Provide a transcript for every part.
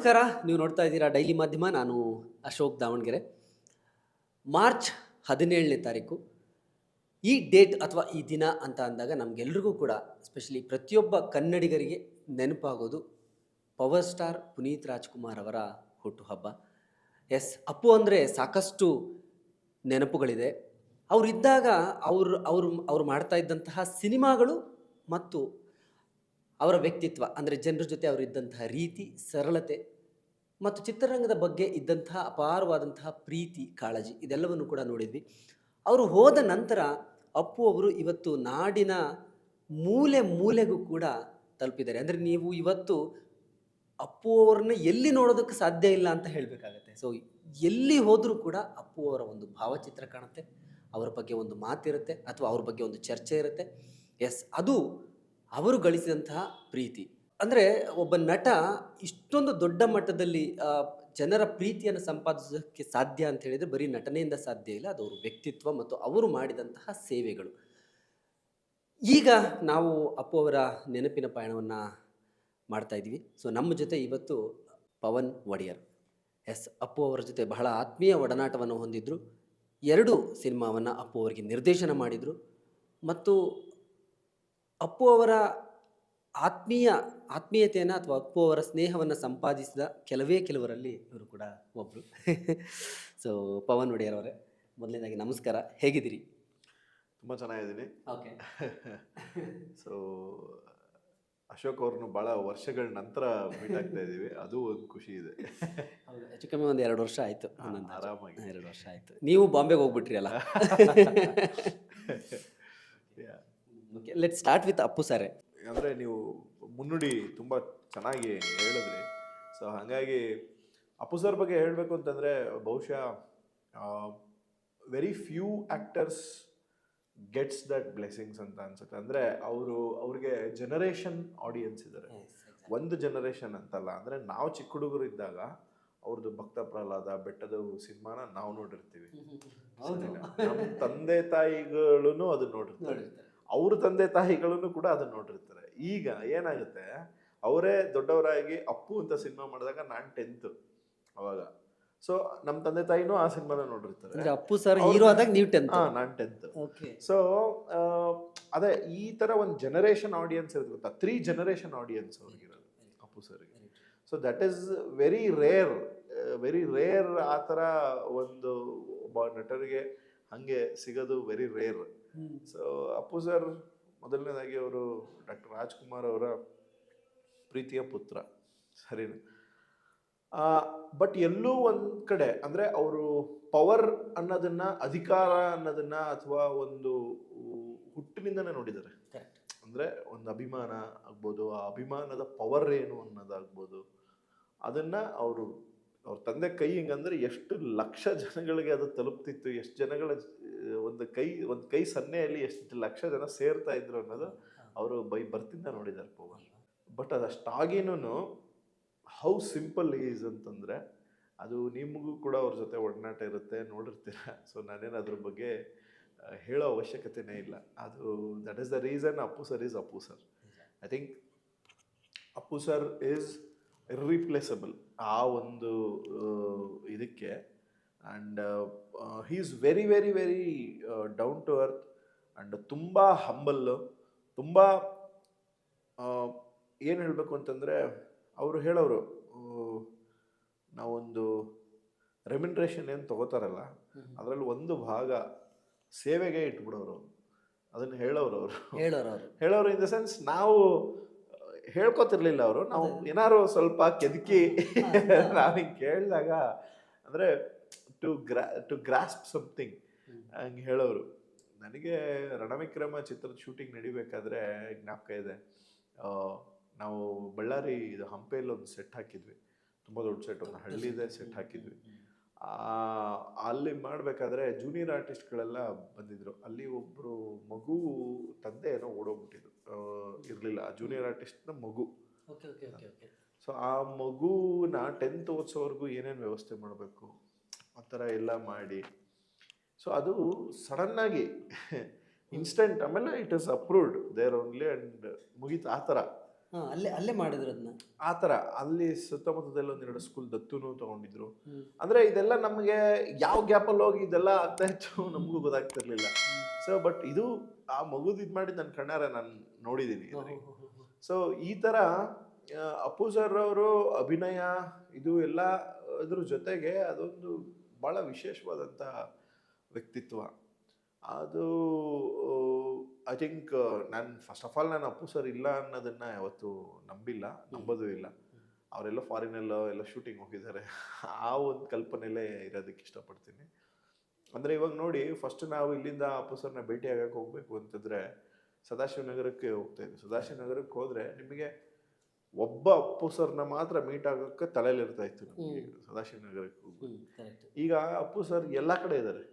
ನಮಸ್ಕಾರ. ನೀವು ನೋಡ್ತಾ ಇದ್ದೀರಾ ಡೈಲಿ ಮಾಧ್ಯಮ. ನಾನು ಅಶೋಕ್ ದಾವಣಗೆರೆ. ಮಾರ್ಚ್ 17ನೇ ತಾರೀಕು ಈ ಡೇಟ್ ಅಥವಾ ಈ ದಿನ ಅಂತ ಅಂದಾಗ ನಮಗೆಲ್ರಿಗೂ ಕೂಡ ಸ್ಪೆಷಲಿ ಪ್ರತಿಯೊಬ್ಬ ಕನ್ನಡಿಗರಿಗೆ ನೆನಪಾಗೋದು ಪವರ್ ಸ್ಟಾರ್ ಪುನೀತ್ ರಾಜ್ಕುಮಾರ್ ಅವರ ಹುಟ್ಟುಹಬ್ಬ. ಎಸ್, ಅಪ್ಪು ಅಂದರೆ ಸಾಕಷ್ಟು ನೆನಪುಗಳಿದೆ. ಅವರಿದ್ದಾಗ ಅವರು ಮಾಡ್ತಾ ಇದ್ದಂತಹ ಸಿನಿಮಾಗಳು ಮತ್ತು ಅವರ ವ್ಯಕ್ತಿತ್ವ, ಅಂದರೆ ಜನರ ಜೊತೆ ಅವರಿದ್ದಂತಹ ರೀತಿ, ಸರಳತೆ ಮತ್ತು ಚಿತ್ರರಂಗದ ಬಗ್ಗೆ ಇದ್ದಂತಹ ಅಪಾರವಾದಂತಹ ಪ್ರೀತಿ, ಕಾಳಜಿ ಇದೆಲ್ಲವನ್ನು ಕೂಡ ನೋಡಿದ್ವಿ. ಅವರು ಹೋದ ನಂತರ ಅಪ್ಪು ಅವರು ಇವತ್ತು ನಾಡಿನ ಮೂಲೆ ಮೂಲೆಗೂ ಕೂಡ ತಲುಪಿದ್ದಾರೆ. ಅಂದರೆ ನೀವು ಇವತ್ತು ಅಪ್ಪು ಅವ್ರನ್ನ ಎಲ್ಲಿ ನೋಡೋದಕ್ಕೆ ಸಾಧ್ಯ ಇಲ್ಲ ಅಂತ ಹೇಳಬೇಕಾಗತ್ತೆ. ಸೊ ಎಲ್ಲಿ ಹೋದರೂ ಕೂಡ ಅಪ್ಪು ಅವರ ಒಂದು ಭಾವಚಿತ್ರ ಕಾಣುತ್ತೆ, ಅವರ ಬಗ್ಗೆ ಒಂದು ಮಾತಿರುತ್ತೆ ಅಥವಾ ಅವ್ರ ಬಗ್ಗೆ ಒಂದು ಚರ್ಚೆ ಇರುತ್ತೆ. ಎಸ್, ಅದು ಅವರು ಗಳಿಸಿದಂತಹ ಪ್ರೀತಿ. ಅಂದರೆ ಒಬ್ಬ ನಟ ಇಷ್ಟೊಂದು ದೊಡ್ಡ ಮಟ್ಟದಲ್ಲಿ ಜನರ ಪ್ರೀತಿಯನ್ನು ಸಂಪಾದಿಸೋಕ್ಕೆ ಸಾಧ್ಯ ಅಂತ ಹೇಳಿದರೆ ಬರೀ ನಟನೆಯಿಂದ ಸಾಧ್ಯ ಇಲ್ಲ, ಅದು ಅವ್ರ ವ್ಯಕ್ತಿತ್ವ ಮತ್ತು ಅವರು ಮಾಡಿದಂತಹ ಸೇವೆಗಳು. ಈಗ ನಾವು ಅಪ್ಪು ಅವರ ನೆನಪಿನ ಪಯಣವನ್ನು ಮಾಡ್ತಾ ಇದ್ದೀವಿ. ಸೊ ನಮ್ಮ ಜೊತೆ ಇವತ್ತು ಪವನ್ ಒಡೆಯರ್. ಎಸ್, ಅಪ್ಪು ಅವರ ಜೊತೆ ಬಹಳ ಆತ್ಮೀಯ ಒಡನಾಟವನ್ನು ಹೊಂದಿದ್ರು. 2 ಸಿನಿಮಾವನ್ನು ಅಪ್ಪು ಅವರಿಗೆ ನಿರ್ದೇಶನ ಮಾಡಿದರು ಮತ್ತು ಅಪ್ಪು ಅವರ ಆತ್ಮೀಯತೆಯನ್ನು ಅಥವಾ ಅಪ್ಪು ಅವರ ಸ್ನೇಹವನ್ನು ಸಂಪಾದಿಸಿದ ಕೆಲವರಲ್ಲಿ ಇವರು ಕೂಡ ಒಬ್ಬರು. ಸೊ ಪವನ್ ಒಡೆಯರ್ ಅವರೇ, ಮೊದಲನೇದಾಗಿ ನಮಸ್ಕಾರ, ಹೇಗಿದ್ದೀರಿ? ತುಂಬ ಚೆನ್ನಾಗಿದ್ದೀನಿ. ಓಕೆ. ಸೊ ಅಶೋಕ್ ಅವ್ರನ್ನು ಭಾಳ ವರ್ಷಗಳ ನಂತರ ಮೀಟ್ ಆಗ್ತಾ ಇದ್ದೀವಿ, ಅದು ಒಂದು ಖುಷಿ ಇದೆ. ಹೆಚ್ಚು ಕಮ್ಮಿ ಒಂದು 2 ವರ್ಷ ಆಯಿತು. ಆರಾಮಾಗಿ 2 ವರ್ಷ ಆಯಿತು. ನೀವು ಬಾಂಬೆಗೆ ಹೋಗ್ಬಿಟ್ರಿ ಅಲ್ಲ? Okay, let start with Appu sir. ಅಂದರೆ ನೀವು ಮುನ್ನುಡಿ ತುಂಬ ಚೆನ್ನಾಗಿ ಹೇಳಿದ್ರಿ. ಸೊ ಹಾಗಾಗಿ ಅಪ್ಪು ಸರ್ ಬಗ್ಗೆ ಹೇಳಬೇಕು ಅಂತಂದರೆ ಬಹುಶಃ very few actors gets that blessings ಅಂತ ಅನ್ಸುತ್ತೆ. ಅಂದರೆ ಅವ್ರಿಗೆ ಜನರೇಷನ್ ಆಡಿಯನ್ಸ್ ಇದ್ದಾರೆ, ಒಂದು ಜನರೇಷನ್ ಅಂತಲ್ಲ. ಅಂದರೆ ನಾವು ಚಿಕ್ಕ ಹುಡುಗರು ಇದ್ದಾಗ ಅವ್ರದ್ದು ಭಕ್ತ ಪ್ರಹ್ಲಾದ, ಬೆಟ್ಟದ ಸಿನಿಮಾನ ನಾವು ನೋಡಿರ್ತೀವಿ. ನಮ್ಮ ತಂದೆ ತಾಯಿಗಳೂ ಅದನ್ನ ನೋಡಿರ್ತಾರೆ, ಅವ್ರ ತಂದೆ ತಾಯಿಗಳೂ ಕೂಡ ಅದನ್ನ ನೋಡಿರ್ತಾರೆ. ಈಗ ಏನಾಗುತ್ತೆ, ಅವರೇ ದೊಡ್ಡವರಾಗಿ ಅಪ್ಪು ಅಂತ ಸಿನಿಮಾ ಮಾಡಿದಾಗ ನಾನು 10th ಅವಾಗ. ಸೊ ನಮ್ಮ ತಂದೆ ತಾಯಿನೂ ಆ ಸಿನಿಮಾನ ನೋಡಿರ್ತಾರೆ. ಅಪ್ಪು ಸರ್ ಹೀರೋ ಆದಾಗ ನೀವು 10th? ನಾನು 10th. ಸೊ ಅದೇ ಈ ತರ ಒಂದು ಜನರೇಷನ್ ಆಡಿಯನ್ಸ್ ಇರುತ್ತೆ ಗೊತ್ತಾ, 3 ಜನರೇಷನ್ ಆಡಿಯನ್ಸ್ ಅವ್ರಿಗಿರೋದು ಅಪ್ಪು ಸರ್ಗೆ. So that is very rare. ಆ ಥರ ಒಂದು ಒಬ್ಬ ನಟರಿಗೆ ಹಂಗೆ ಸಿಗೋದು very rare. So Appu sir ಮೊದಲನೇದಾಗಿ ಅವರು ಡಾಕ್ಟರ್ ರಾಜ್ಕುಮಾರ್ ಅವರ ಪ್ರೀತಿಯ ಪುತ್ರ, ಸರಿನಾ? ಬಟ್ ಎಲ್ಲೂ ಒಂದು ಕಡೆ ಅಂದರೆ ಅವರು ಪವರ್ ಅನ್ನೋದನ್ನ, ಅಧಿಕಾರ ಅನ್ನೋದನ್ನ ಅಥವಾ ಒಂದು ಹುಟ್ಟಿನಿಂದನೇ ನೋಡಿದ್ದಾರೆ. ಅಂದರೆ ಒಂದು ಅಭಿಮಾನ ಆಗ್ಬೋದು, ಆ ಅಭಿಮಾನದ ಪವರ್ ಏನು ಅನ್ನೋದಾಗ್ಬೋದು, ಅದನ್ನ ಅವ್ರ ತಂದೆ ಕೈ ಹಿಂಗಂದ್ರೆ ಎಷ್ಟು ಲಕ್ಷ ಜನಗಳಿಗೆ ಅದು ತಲುಪ್ತಿತ್ತು, ಎಷ್ಟು ಜನಗಳ ಒಂದು ಕೈ ಸನ್ನೆಯಲ್ಲಿ ಎಷ್ಟು ಲಕ್ಷ ಜನ ಸೇರ್ತಾ ಇದ್ರು ಅನ್ನೋದು ಅವರು ಬರ್ತಿಂದ ನೋಡಿದ್ದಾರೆ ಪವರ್. ಬಟ್ ಅದಷ್ಟಾಗಿನೂ ಹೌ ಸಿಂಪಲ್ ಈಸ್ ಅಂತಂದರೆ ಅದು ನಿಮಗೂ ಕೂಡ ಅವ್ರ ಜೊತೆ ಒಡನಾಟ ಇರುತ್ತೆ, ನೋಡಿರ್ತೀರ. ಸೊ ನಾನೇನು ಅದ್ರ ಬಗ್ಗೆ ಹೇಳೋ ಅವಶ್ಯಕತೆನೇ ಇಲ್ಲ. ಅದು that is the reason Appu sir is Appu sir. I think Appu sir is irreplaceable ಆ ಒಂದು ಇದಕ್ಕೆ. And he is very very very down to earth and ತುಂಬ ಹಂಬಲ್ಲು. ತುಂಬ ಏನು ಹೇಳಬೇಕು ಅಂತಂದರೆ, ಅವರು ಹೇಳೋರು ನಾವೊಂದು ರೆಮ್ಯುನರೇಷನ್ ಏನು ತೊಗೋತಾರಲ್ಲ, ಅದರಲ್ಲಿ ಒಂದು ಭಾಗ ಸೇವೆಗೆ ಇಟ್ಬಿಡೋರು. ಅದನ್ನು ಹೇಳೋರು ಇನ್ ದ ಸೆನ್ಸ್, ನಾವು ಹೇಳ್ಕೊತಿರ್ಲಿಲ್ಲ ಅವರು, ನಾವು ಏನಾರು ಸ್ವಲ್ಪ ಕೆದಕಿ ನಾವು ಹಿಂಗೆ ಕೇಳಿದಾಗ ಅಂದರೆ ಟು ಗ್ರಾಸ್ಪ್ ಸಮಥಿಂಗ್ ಹಂಗೆ ಹೇಳೋರು. ನನಗೆ ರಣವಿಕ್ರಮ ಚಿತ್ರದ ಶೂಟಿಂಗ್ ನಡಿಬೇಕಾದ್ರೆ ಜ್ಞಾಪಕ ಇದೆ, ನಾವು ಬಳ್ಳಾರಿ ಇದು ಹಂಪೆಯಲ್ಲಿ ಒಂದು ಸೆಟ್ ಹಾಕಿದ್ವಿ, ತುಂಬ ದೊಡ್ಡ ಸೆಟ್, ಒಂದು ಹಳ್ಳಿದೆ ಸೆಟ್ ಹಾಕಿದ್ವಿ. ಅಲ್ಲಿ ಮಾಡಬೇಕಾದ್ರೆ ಜೂನಿಯರ್ ಆರ್ಟಿಸ್ಟ್ಗಳೆಲ್ಲ ಬಂದಿದ್ರು. ಅಲ್ಲಿ ಒಬ್ಬರು ಮಗು ತಂದೆ ಏನೋ ಓಡೋಗ್ಬಿಟ್ಟಿದ್ರು, ಇರಲಿಲ್ಲ, ಆ ಜೂನಿಯರ್ ಆರ್ಟಿಸ್ಟ್ನ ಮಗು. ಸೊ ಆ ಮಗುನ 10th ಓದಿಸೋವರೆಗೂ ಏನೇನು ವ್ಯವಸ್ಥೆ ಮಾಡಬೇಕು ಆ ಥರ ಎಲ್ಲ ಮಾಡಿ, ಸೊ ಅದು ಸಡನ್ನಾಗಿ ಇನ್ಸ್ಟೆಂಟ್, ಆಮೇಲೆ it is approved there only and ಮುಗೀತು ಆ ಥರ. ಹಾಂ, ಅಲ್ಲೇ ಅಲ್ಲೇ ಮಾಡಿದ್ರು ಅದನ್ನ. ಆ ಥರ ಅಲ್ಲಿ ಸುತ್ತಮುತ್ತದಲ್ಲಿ ಒಂದೆರಡು ಸ್ಕೂಲ್ ದತ್ತುನು ತಗೊಂಡಿದ್ರು. ಹ್ಮ್. ಅಂದ್ರೆ ಇದೆಲ್ಲ ನಮಗೆ ಯಾವ ಗ್ಯಾಪಲ್ಲಿ ಹೋಗಿ ಇದೆಲ್ಲ ಆಗ್ತಾ ಇತ್ತು ನಮಗೂ ಗೊತ್ತಾಗ್ತಿರ್ಲಿಲ್ಲ. ಸೊ ಬಟ್ ಇದು ಆ ಮಗುದ್ ಇದು ಮಾಡಿ ನನ್ನ ಕಣ್ಣಾರೆ ನಾನು ನೋಡಿದ್ದೀನಿ. ಸೊ ಈ ಥರ ಅಪ್ಪು ಸರ್ ಅವರು ಅಭಿನಯ ಇದು ಎಲ್ಲ ಅದ್ರ ಜೊತೆಗೆ ಅದೊಂದು ಭಾಳ ವಿಶೇಷವಾದಂಥ ವ್ಯಕ್ತಿತ್ವ. ಅದು ಐ ಥಿಂಕ್ ನಾನು ಫಸ್ಟ್ ಆಫ್ ಆಲ್ ನಾನು ಅಪ್ಪು ಸರ್ ಇಲ್ಲ ಅನ್ನೋದನ್ನು ಯಾವತ್ತೂ ನಂಬೋದು ಇಲ್ಲ. ಅವರೆಲ್ಲ ಫಾರಿನಲ್ಲೋ ಎಲ್ಲ ಶೂಟಿಂಗ್ ಹೋಗಿದ್ದಾರೆ. ಆ ಒಂದು ಕಲ್ಪನೆಯಲ್ಲೇ ಇರೋದಕ್ಕೆ ಇಷ್ಟಪಡ್ತೀನಿ. ಅಂದರೆ ಇವಾಗ ನೋಡಿ, ಫಸ್ಟ್ ನಾವು ಇಲ್ಲಿಂದ ಅಪ್ಪು ಸರ್ನ ಭೇಟಿ ಆಗಕ್ಕೆ ಹೋಗ್ಬೇಕು ಅಂತಂದರೆ ಸದಾಶಿವನಗರಕ್ಕೆ ಹೋಗ್ತಾ ಇದ್ವಿ. ಸದಾಶಿವನಗರಕ್ಕೆ ಹೋದರೆ ನಿಮಗೆ ಒಬ್ಬ ಅಪ್ಪು ಸರ್ನ ಮಾತ್ರ ಮೀಟ್ ಆಗೋಕ್ಕೆ ತಲೆಯಲ್ಲಿರ್ತಾ ಇತ್ತು ನಮಗೆ ಸದಾಶಿವನಗರಕ್ಕೆ ಹೋಗ್ಬೇಕು. ಈಗ ಅಪ್ಪು ಸರ್ ಎಲ್ಲ ಕಡೆ ಇದ್ದಾರೆ.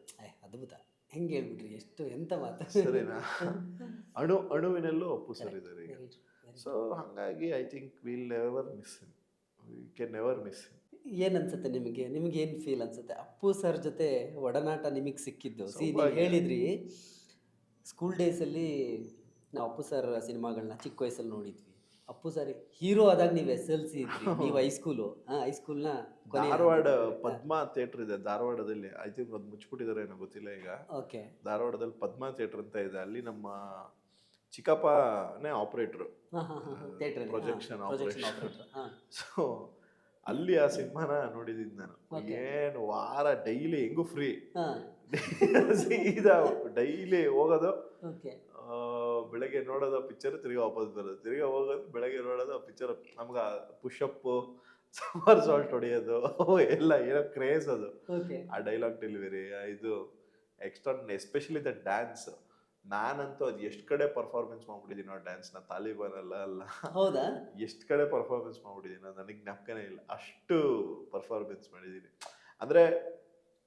ಅದ್ಭುತ, ಹೆಂಗೆ ಹೇಳ್ಬಿಟ್ರಿ, ಎಷ್ಟು ಎಂತ ಮಾತು. ಸರಿನಾ? ಅಣುವಿನಲ್ಲೂ ಅಪ್ಪು ಸರ್ ಇದ್ದಾರೆ ಈಗ. ಸೊ ಹಾಗಾಗಿ I think will never miss him, we can never miss him. ಏನು ಅನ್ಸುತ್ತೆ ನಿಮಗೆ, ಏನು ಫೀಲ್ ಅನ್ಸುತ್ತೆ ಅಪ್ಪು ಸರ್ ಜೊತೆ ಒಡನಾಟ ನಿಮಗೆ ಸಿಕ್ಕಿದ್ದು? ನೀವು ಹೇಳಿದ್ರಿ ಸ್ಕೂಲ್ ಡೇಸಲ್ಲಿ ನಾವು ಅಪ್ಪು ಸರ್ ಸಿನಿಮಾಗಳನ್ನ ಚಿಕ್ಕ ವಯಸ್ಸಲ್ಲಿ ನೋಡಿದ್ವಿ. ಅಪ್ಪು ಸರ್ ಹೀರೋ ಆದಾಗ ನೀವು SLC ಇದ್ರಿ, ನೀವು ಹೈಸ್ಕೂಲ್ನ ಧಾರವಾಡ ಪದ್ಮಾ ಥಿಯೇಟರ್ ಇದೆ ಧಾರವಾಡದಲ್ಲಿ. ಐ ಥಿಂಕ್ ಅದು ಮುಚ್ಚಿಬಿಟ್ಟಿದ್ದಾರೆ ಏನೋ ಗೊತ್ತಿಲ್ಲ ಈಗ. ಓಕೆ, ಧಾರವಾಡದಲ್ಲಿ ಪದ್ಮಾ ಥಿಯೇಟರ್ ಅಂತ ಇದೆ. ಅಲ್ಲಿ ನಮ್ಮ ಚಿಕ್ಕಪ್ಪನೇ ಆಪರೇಟ್ರು, ಪ್ರೊಜೆಕ್ಷನ್ ಆಪರೇಟರ್. ಸೊ ಅಲ್ಲಿ ಆ ಸಿನಿಮಾನ ನೋಡಿದ್ದೀನಿ ನಾನು. ಏನು ವಾರ ಡೈಲಿ ಹೆಂಗೂ ಫ್ರೀ, ಸೀದಾ ಡೈಲಿ ಹೋಗೋದು, ಬೆಳಗ್ಗೆ ನೋಡೋದು ಪಿಕ್ಚರ್, ತಿರ್ಗಿ ವಾಪಸ್ ಬರೋದು, ತಿರ್ಗಿ ಹೋಗೋದು, ಬೆಳಗ್ಗೆ ನೋಡೋದು ಪಿಕ್ಚರ್. ನಮ್ಗೆ ಪುಷಪ್ಪು, ಸಮರ್ ಸಾಲ್ಟ್ ಹೊಡೆಯೋದು ಎಲ್ಲ ಏನೋ ಕ್ರೇಜ್ ಅದು. ಆ ಡೈಲಾಗ್ ಡೆಲಿವರಿ, ಇದು ಎಕ್ಸ್ಟ್ರಾ, ಎಸ್ಪೆಷಲಿ ದ ಡ್ಯಾನ್ಸ್. ನಾನಂತೂ ಅದು ಎಷ್ಟು ಕಡೆ ಪರ್ಫಾರ್ಮೆನ್ಸ್ ಮಾಡ್ಬಿಟ್ಟಿದ್ದೀನಿ ಆ ಡ್ಯಾನ್ಸ್ನ. ತಾಲಿಬಾನ್ ಅಲ್ಲ, ಹೌದಾ, ಎಷ್ಟು ಕಡೆ ಪರ್ಫಾರ್ಮೆನ್ಸ್ ಮಾಡ್ಬಿಟ್ಟಿದ್ದೀನಿ ನನಗೆ ಜ್ಞಾಪಕನೇ ಇಲ್ಲ, ಅಷ್ಟು ಪರ್ಫಾರ್ಮೆನ್ಸ್ ಮಾಡಿದ್ದೀನಿ. ಅಂದರೆ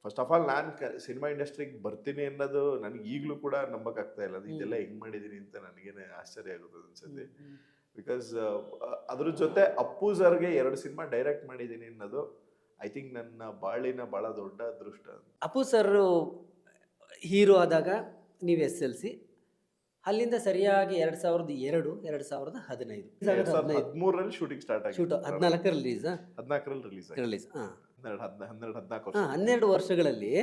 ಫಸ್ಟ್ ಆಫ್ ಆಲ್ ನಾನು ಸಿನಿಮಾ ಇಂಡಸ್ಟ್ರಿಗೆ ಬರ್ತೀನಿ ಅನ್ನೋದು ನನಗೆ ಈಗಲೂ ಕೂಡ ನಂಬಕ್ಕಾಗ್ತಾ ಇಲ್ಲ. ಇದೆಲ್ಲ ಹೆಂಗೆ ಮಾಡಿದ್ದೀನಿ ಅಂತ ನನಗೇನೆ ಆಶ್ಚರ್ಯ ಆಗುತ್ತೆ ಅನ್ಸುತ್ತೆ. ಬಿಕಾಸ್ ಅದ್ರ ಜೊತೆ ಅಪ್ಪು ಸರ್ಗೆ 2 ಸಿನಿಮಾ ಡೈರೆಕ್ಟ್ ಮಾಡಿದ್ದೀನಿ ಅನ್ನೋದು ಐ ಥಿಂಕ್ ನನ್ನ ಬಾಳಿನ ಭಾಳ ದೊಡ್ಡ ಅದೃಷ್ಟ. ಅಪ್ಪು ಸರ್ ಹೀರೋ ಆದಾಗ ನೀವು SLC, ಅಲ್ಲಿಂದ ಸರಿಯಾಗಿ 2002 2015 2013ರಲ್ಲಿ ಶೂಟಿಂಗ್ ಸ್ಟಾರ್ಟ್ ಆಗಿದೆ. 14ರಲ್ಲಿ ರಿಲೀಸ್. 12 ವರ್ಷಗಳಲ್ಲಿ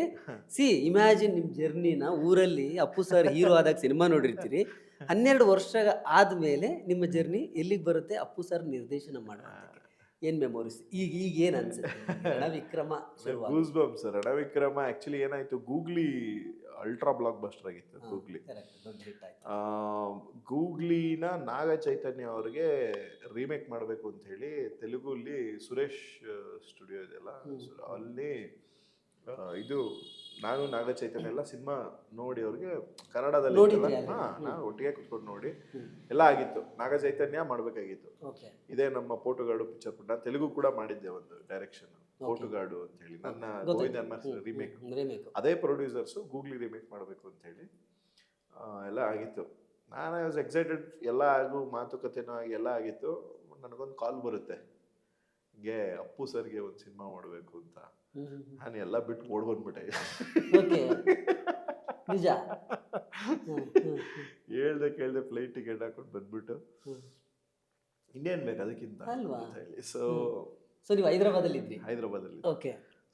ಇಮ್ಯಾಜಿನ್ ನಿಮ್ಮ ಜರ್ನಿನ. ಊರಲ್ಲಿ ಅಪ್ಪು ಸರ್ ಹೀರೋ ಆದಾಗ ಸಿನಿಮಾ ನೋಡಿರ್ತೀರಿ, 12 ವರ್ಷ ಆದ್ಮೇಲೆ ನಿಮ್ಮ ಜರ್ನಿ ಎಲ್ಲಿಗೆ ಬರುತ್ತೆ? ಅಪ್ಪು ಸರ್ ನಿರ್ದೇಶನ ಮಾಡೋದಕ್ಕೆ ಏನ್ ಮೆಮೊರೀಸ್? ಈಗ ಏನ್ ಅನ್ಸುತ್ತೆ? ರಣವಿಕ್ರಮ ಸರ್, ರಣವಿಕ್ರಮ ಆಕ್ಚುಲಿ ಏನಾಯ್ತು, ಗೂಗ್ಲಿ ಅಲ್ಟ್ರಾ ಬ್ಲಾಕ್ ಬಸ್ಟರ್ ಆಗಿತ್ತು. ಗೂಗ್ಲಿನ ನಾಗ ಚೈತನ್ಯ ಅವ್ರಿಗೆ ರೀಮೇಕ್ ಮಾಡಬೇಕು ಅಂತ ಹೇಳಿ ತೆಲುಗುಲಿ ಸುರೇಶ್ ಸ್ಟುಡಿಯೋ ಇದೆಯಲ್ಲ, ಅಲ್ಲಿ ಇದು ನಾನು ನಾಗ ಚೈತನ್ಯ ಎಲ್ಲ ಸಿನಿಮಾ ನೋಡಿ ಅವ್ರಿಗೆ ಕನ್ನಡದಲ್ಲಿ ನಾನು ಒಟ್ಟಿಗೆ ಕುತ್ಕೊಂಡು ನೋಡಿ ಎಲ್ಲ ಆಗಿತ್ತು. ನಾಗ ಚೈತನ್ಯ ಮಾಡ್ಬೇಕಾಗಿತ್ತು. ಇದೇ ನಮ್ಮ ಪೋಟುಗಾಡು ಪಿಕ್ಚರ್ ಕೂಡ ತೆಲುಗು ಕೂಡ ಮಾಡಿದ್ದೆ ಒಂದು ಡೈರೆಕ್ಷನ್, ಪೋಟುಗಾಡು ಅಂತ ಹೇಳಿ. ನನ್ನ ಗೋವಿಂದ ರೀಮೇಕ್, ಅದೇ ಪ್ರೊಡ್ಯೂಸರ್ಸು ಗೂಗ್ಲಿ ರೀಮೇಕ್ ಮಾಡಬೇಕು ಅಂತ ಹೇಳಿ ಎಲ್ಲ ಆಗಿತ್ತು. ನಾನು ವಾಸ್ ಎಕ್ಸೈಟೆಡ್, ಎಲ್ಲ ಆಗು ಮಾತುಕತೆನೂ ಆಗಿ ಎಲ್ಲ ಆಗಿತ್ತು. ನನಗೊಂದು ಕಾಲ್ ಬರುತ್ತೆ, ಹೀಗೆ ಅಪ್ಪು ಸರ್ಗೆ ಒಂದು ಸಿನಿಮಾ ಮಾಡಬೇಕು ಅಂತ. ನಾನು ಎಲ್ಲ ಬಿಟ್ಟು ಓಡ್ ಬಂದ್ಬಿಟ್ಟೆ. ಕೇಳ್ದೆ ಫ್ಲೈಟ್ ಟಿಕೆಟ್ ಹಾಕೊಂಡು ಬಂದ್ಬಿಟ್ಟು ಇನ್ನೇನ್ ಬೇಕು ಅದಕ್ಕಿಂತ ಅಂತ ಹೇಳಿ. ಸೊ ನೀವು ಹೈದರಾಬಾದಲ್ಲಿ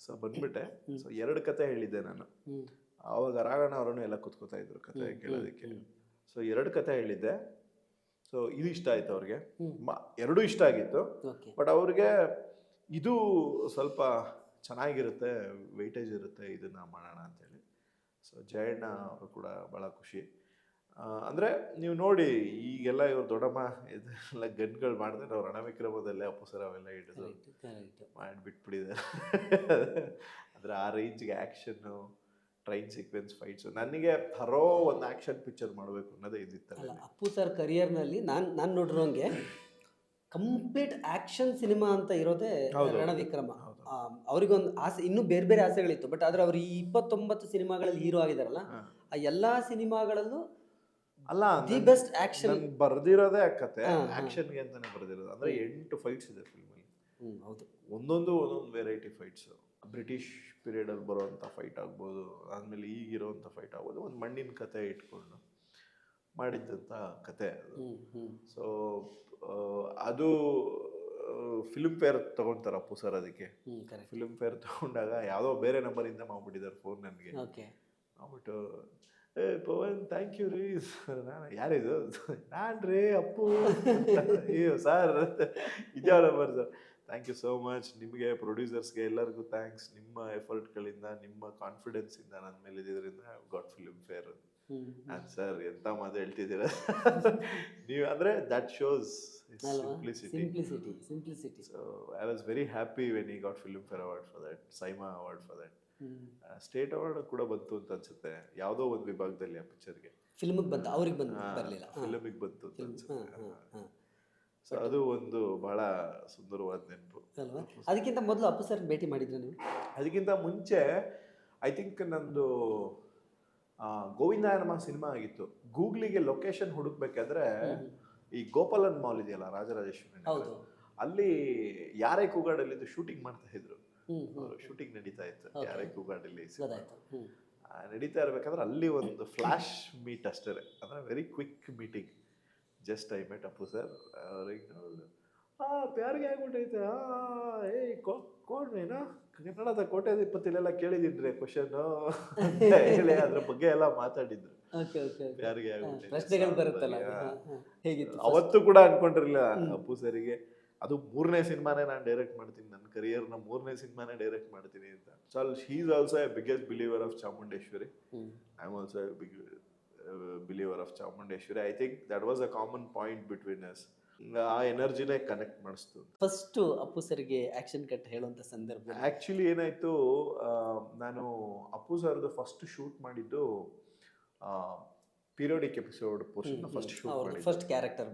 ಸೊ ಬಂದ್ಬಿಟ್ಟೆ. ಸೊ 2 ಕತೆ ಹೇಳಿದ್ದೆ ನಾನು. ಆವಾಗ ರಾಘಣ್ಣ ಅವರನ್ನು ಎಲ್ಲ ಕುತ್ಕೋತಾ ಇದ್ರು ಕತೆ ಕೇಳೋದಕ್ಕೆ. ಸೊ 2 ಕತೆ ಹೇಳಿದ್ದೆ. ಸೊ ಇದು ಇಷ್ಟ ಆಯ್ತು ಅವ್ರಿಗೆ, 2 ಇಷ್ಟ ಆಗಿತ್ತು. ಬಟ್ ಅವ್ರಿಗೆ ಇದು ಸ್ವಲ್ಪ ಚೆನ್ನಾಗಿರುತ್ತೆ, ವೆಯ್ಟೇಜ್ ಇರುತ್ತೆ, ಇದನ್ನ ಮಾಡೋಣ ಅಂತೇಳಿ. ಸೊ ಜಯಣ್ಣ ಅವರು ಕೂಡ ಭಾಳ ಖುಷಿ. ಅಂದರೆ ನೀವು ನೋಡಿ, ಈಗೆಲ್ಲ ಇವ್ರು ದೊಡ್ಡಮ್ಮ ಇದೆಲ್ಲ ಗನ್ಗಳು ಮಾಡಿದ್ರೆ, ನಾವು ರಣವಿಕ್ರಮದಲ್ಲೇ ಅಪ್ಪು ಸರ್ ಅವೆಲ್ಲ ಹಿಡಿದು ಮಾಡಿಬಿಟ್ಬಿಟ್ಟಿದ್ದಾರೆ. ಅಂದರೆ ಆ ರೇಂಜ್ಗೆ ಆ್ಯಕ್ಷನ್ನು, ಟ್ರೈನ್ ಸೀಕ್ವೆನ್ಸ್, ಫೈಟ್ಸು, ನನಗೆ ಥರೋ ಒಂದು ಆ್ಯಕ್ಷನ್ ಪಿಕ್ಚರ್ ಮಾಡಬೇಕು ಅನ್ನೋದೇ ಇದ್ದಿತ್ತಲ್ಲ. ಅಪ್ಪು ಸರ್ ಕರಿಯರ್ನಲ್ಲಿ ನಾನು ನೋಡಿರೋಂಗೆ ಕಂಪ್ಲೀಟ್ ಆ್ಯಕ್ಷನ್ ಸಿನಿಮಾ ಅಂತ ಇರೋದೇ ರಣವಿಕ್ರಮ. ಅವ್ರಿಗೊಂದು ಆಸೆ, ಇನ್ನೂ ಬೇರೆ ಬೇರೆ ಆಸೆಗಳಿತ್ತು. ಬಟ್ ಆದರೆ ಅವ್ರು ಈ 29 ಸಿನಿಮಾಗಳಲ್ಲಿ ಹೀರೋ ಆಗಿದಾರಲ್ಲ, ಆ ಎಲ್ಲ ಸಿನಿಮಾಗಳಲ್ಲೂ ಅಲ್ಲ ದಿ ಬೆಸ್ಟ್ ಆಕ್ಷನ್ ಬರ್ದಿರೋದೇ ಕತೆ ಆಕ್ಷನ್ಗೆ ಅಂತಾನೆ ಬರ್ದಿರೋದು. ಅಂದ್ರೆ 8 ಫೈಟ್ಸ್ ಇದೆ ಫಿಲ್ಮಲ್ಲಿ. ಹೌದು, ಒಂದೊಂದು ವೆರೈಟಿ ಫೈಟ್ಸ್. ಬ್ರಿಟಿಷ್ ಪೀರಿಯಡ್ ಅಲ್ಲಿ ಬರುವಂತ ಫೈಟ್ ಆಗ್ಬೋದು, ಆದ್ಮೇಲೆ ಈಗಿರುವಂತ ಫೈಟ್ ಆಗ್ಬೋದು, ಒಂದು ಮಣ್ಣಿನ ಕತೆ ಇಟ್ಕೊಂಡು ಮಾಡಿದ್ದಂಥ ಕತೆ ಅದು. ಹ್ಮ್ ಹ್ಮ್ ಸೊ ಅದು ಫಿಲ್ಮ್ ಫೇರ್ ತಗೊಳ್ತಾರೆ ಅಪ್ಪು ಸರ್. ಅದಕ್ಕೆ ಕರೆಕ್ಟ್. ಫಿಲ್ಮ್ ಫೇರ್ ತಗೊಂಡಾಗ ಯಾವುದೋ ಬೇರೆ ನಂಬರಿಂದ ಮಾಡ್ಬಿಟ್ಟಿದ್ದಾರೆ ಫೋನ್ ನನಗೆ. ಓಕೆ. ಮಾಡ್ಬಿಟ್ಟು ಏ ಪವನ್ ಥ್ಯಾಂಕ್ ಯು ರೀ. ನಾನು ಯಾರಿದು? ನಾನು ರೀ ಅಪ್ಪು. ಅಯ್ಯೋ ಸರ್ ಇದ್ಯಾವ number sir? Thank you so much. ನಿಮಗೆ ಪ್ರೊಡ್ಯೂಸರ್ಸ್ಗೆ ಎಲ್ಲರಿಗೂ ಥ್ಯಾಂಕ್ಸ್. ನಿಮ್ಮ ಎಫರ್ಟ್ಗಳಿಂದ ನಿಮ್ಮ ಕಾನ್ಫಿಡೆನ್ಸಿಂದ ನನ್ನ ಮೇಲೆ ಇದ್ದಿದ್ದರಿಂದ ಗಾಟ್ ಫಿಲ್ಮ್ ಫೇರ್. ಸರ್ ಎಂತ ಮಾತು ಹೇಳ್ತಿದ್ದೀರಾ ನೀವು ಅಂದರೆ that shows simplicity. So I was very happy when he got Filmfare award for that, SIIMA award for that. State award ಕೂಡ ಬಂತು ಅಂತ ಅನ್ಸುತ್ತೆ ಯಾವುದೋ ಒಂದು ವಿಭಾಗದಲ್ಲಿ ಆ ಪಿಕ್ಚರ್ಗೆ. ಫಿಲ್ಮಿಗೆ ಬಂತು, ಅವ್ರಿಗೆ ಬರಲಿಲ್ಲ. ಫಿಲ್ಮಿಗೆ ಬಂತು ಅಂತ ಅನ್ಸುತ್ತೆ. ಸೊ ಅದು ಒಂದು ಬಹಳ ಸುಂದರವಾದ ನೆನಪು ಅಲ್ವಾ? ಅದಕ್ಕಿಂತ ಮೊದಲು ಅಪ್ಪು ಸರ್ ಭೇಟಿ ಮಾಡಿದ್ರು ನೀವು? ಅದಕ್ಕಿಂತ ಮುಂಚೆ ಐ ಥಿಂಕ್ ನಂದು ಗೋವಿಂದಾಯನಮ ಸಿನಿಮಾ ಆಗಿತ್ತು. ಗೂಗ್ಲಿಗೆ ಲೊಕೇಶನ್ ಹುಡುಕ್ಬೇಕಾದ್ರೆ ಈ ಗೋಪಾಲನ್ ಮಾಲ್ ಇದೆಯಲ್ಲ ರಾಜರಾಜೇಶ್ವರಿ, ಅಲ್ಲಿ ಯಾರೇ ಕೂಗಾಡಲ್ಲಿ ಶೂಟಿಂಗ್ ಮಾಡ್ತಾ ಇದ್ರು. ಶೂಟಿಂಗ್ ನಡೀತಾ ಇತ್ತು ಯಾರೇ ಕೂಗಾಡಲ್ಲಿ. ನಡೀತಾ ಇರ್ಬೇಕಾದ್ರೆ ಅಲ್ಲಿ ಒಂದು ಫ್ಲಾಶ್ ಮೀಟ್ ಅಷ್ಟೇ, ಅಂದ್ರೆ very quick meeting. Just I met Appu sir. ಅವ್ರಿಗೆ ಪ್ಯಾರಿಗೆ ಆಗ್ಬಿಟ್ಟೈತೆ. ಏ ಕೋಡ್ನೇನಾ ಕನ್ನಡದ ಕೋಟ್ಯಾಧಿಪತಿಲೆಲ್ಲ ಕೇಳಿದಿನ್ರಿ ಕ್ವಶನ್ ಅಂತ ಹೇಳಿ ಅದ್ರ ಬಗ್ಗೆ ಎಲ್ಲ ಮಾತಾಡಿದ್ರು. ಪ್ಯಾರಿಗೆ ಆಗ್ಬಿಟ್ಟೈತೆ. ಅವತ್ತು ಕೂಡ ಅನ್ಕೊಂಡಿರ್ಲಿಲ್ಲ ಅಪ್ಪು ಸರಿಗೆ ಅದು 3ನೇ ಸಿನಿಮಾನೇ ನಾನು ಡೈರೆಕ್ಟ್ ಮಾಡ್ತೀನಿ, ನನ್ನ ಕರಿಯರ್ನ 3ನೇ ಸಿನಿಮಾನೇ ಡೈರೆಕ್ಟ್ ಮಾಡ್ತೀನಿ ಅಂತ. So he is also a biggest believer of Chamundeshwari. I am also a big believer of Chamundeshwari. I think that was a common point between us. ಆ ಎನರ್ಜಿನೇ ಕನೆಕ್ಟ್ ಮಾಡಿಸ್ತು. ಫಸ್ಟ್ ಅಪ್ಪು ಸರ್ಗೆ ಆಕ್ಷನ್ ಕಟ್ ಹೇಳುವಂತ ಸಂದರ್ಭ ಆಕ್ಚುಲಿ ಏನಾಯ್ತು, ನಾನು ಅಪ್ಪು ಸರ್ದು ಫಸ್ಟ್ ಶೂಟ್ ಮಾಡಿದ್ದು periodic episode portion first shoot ಮಾಡಿದ್ದು. ಫಸ್ಟ್ ಕ್ಯಾರೆಕ್ಟರ್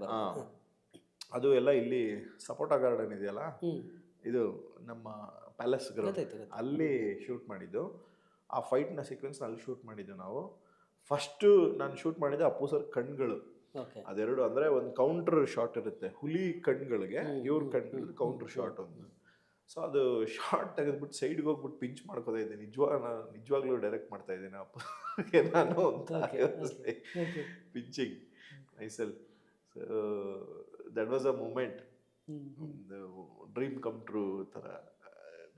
ಅದು ಎಲ್ಲ ಇಲ್ಲಿ ಸಪೋಟಾ ಗಾರ್ಡನ್ ಇದೆಯಲ್ಲ, ಇದು ನಮ್ಮ ಪ್ಯಾಲೇಸ್ ಗ್ರೌಂಡ್, ಅಲ್ಲಿ ಶೂಟ್ ಮಾಡಿದ್ದು. ಆ ಫೈಟ್ನ ಸೀಕ್ವೆನ್ಸ್ ಅಲ್ಲಿ ಶೂಟ್ ಮಾಡಿದ್ದು ನಾವು. ಫಸ್ಟು ನಾನು ಶೂಟ್ ಮಾಡಿದ್ದೆ ಅಪ್ಪು ಸರ್ ಕಣ್ಗಳು. ಅದೆರಡು ಅಂದರೆ ಒಂದು ಕೌಂಟರ್ ಶಾಟ್ ಇರುತ್ತೆ, ಹುಲಿ ಕಣ್ಗಳಿಗೆ ಇವ್ರ ಕಣ್ಗಳಿಗೆ ಕೌಂಟರ್ ಶಾಟ್ ಒಂದು. ಸೊ ಅದು ಶಾರ್ಟ್ ತೆಗೆದ್ಬಿಟ್ಟು ಸೈಡ್ಗೆ ಹೋಗ್ಬಿಟ್ಟು ಪಿಂಚ್ ಮಾಡ್ಕೋತಾ ಇದ್ದೆ. ನಿಜವಾಗ್ಲೂ ಡೈರೆಕ್ಟ್ ಮಾಡ್ತಾ ಇದ್ದೀನಿ ಅಪ್ಪಗೆ ನಾನು ಅಂತ pinching myself. So that was a moment, ಒಂದು ಡ್ರೀಮ್ ಕಮ್ ಟ್ರೂ ಥರ.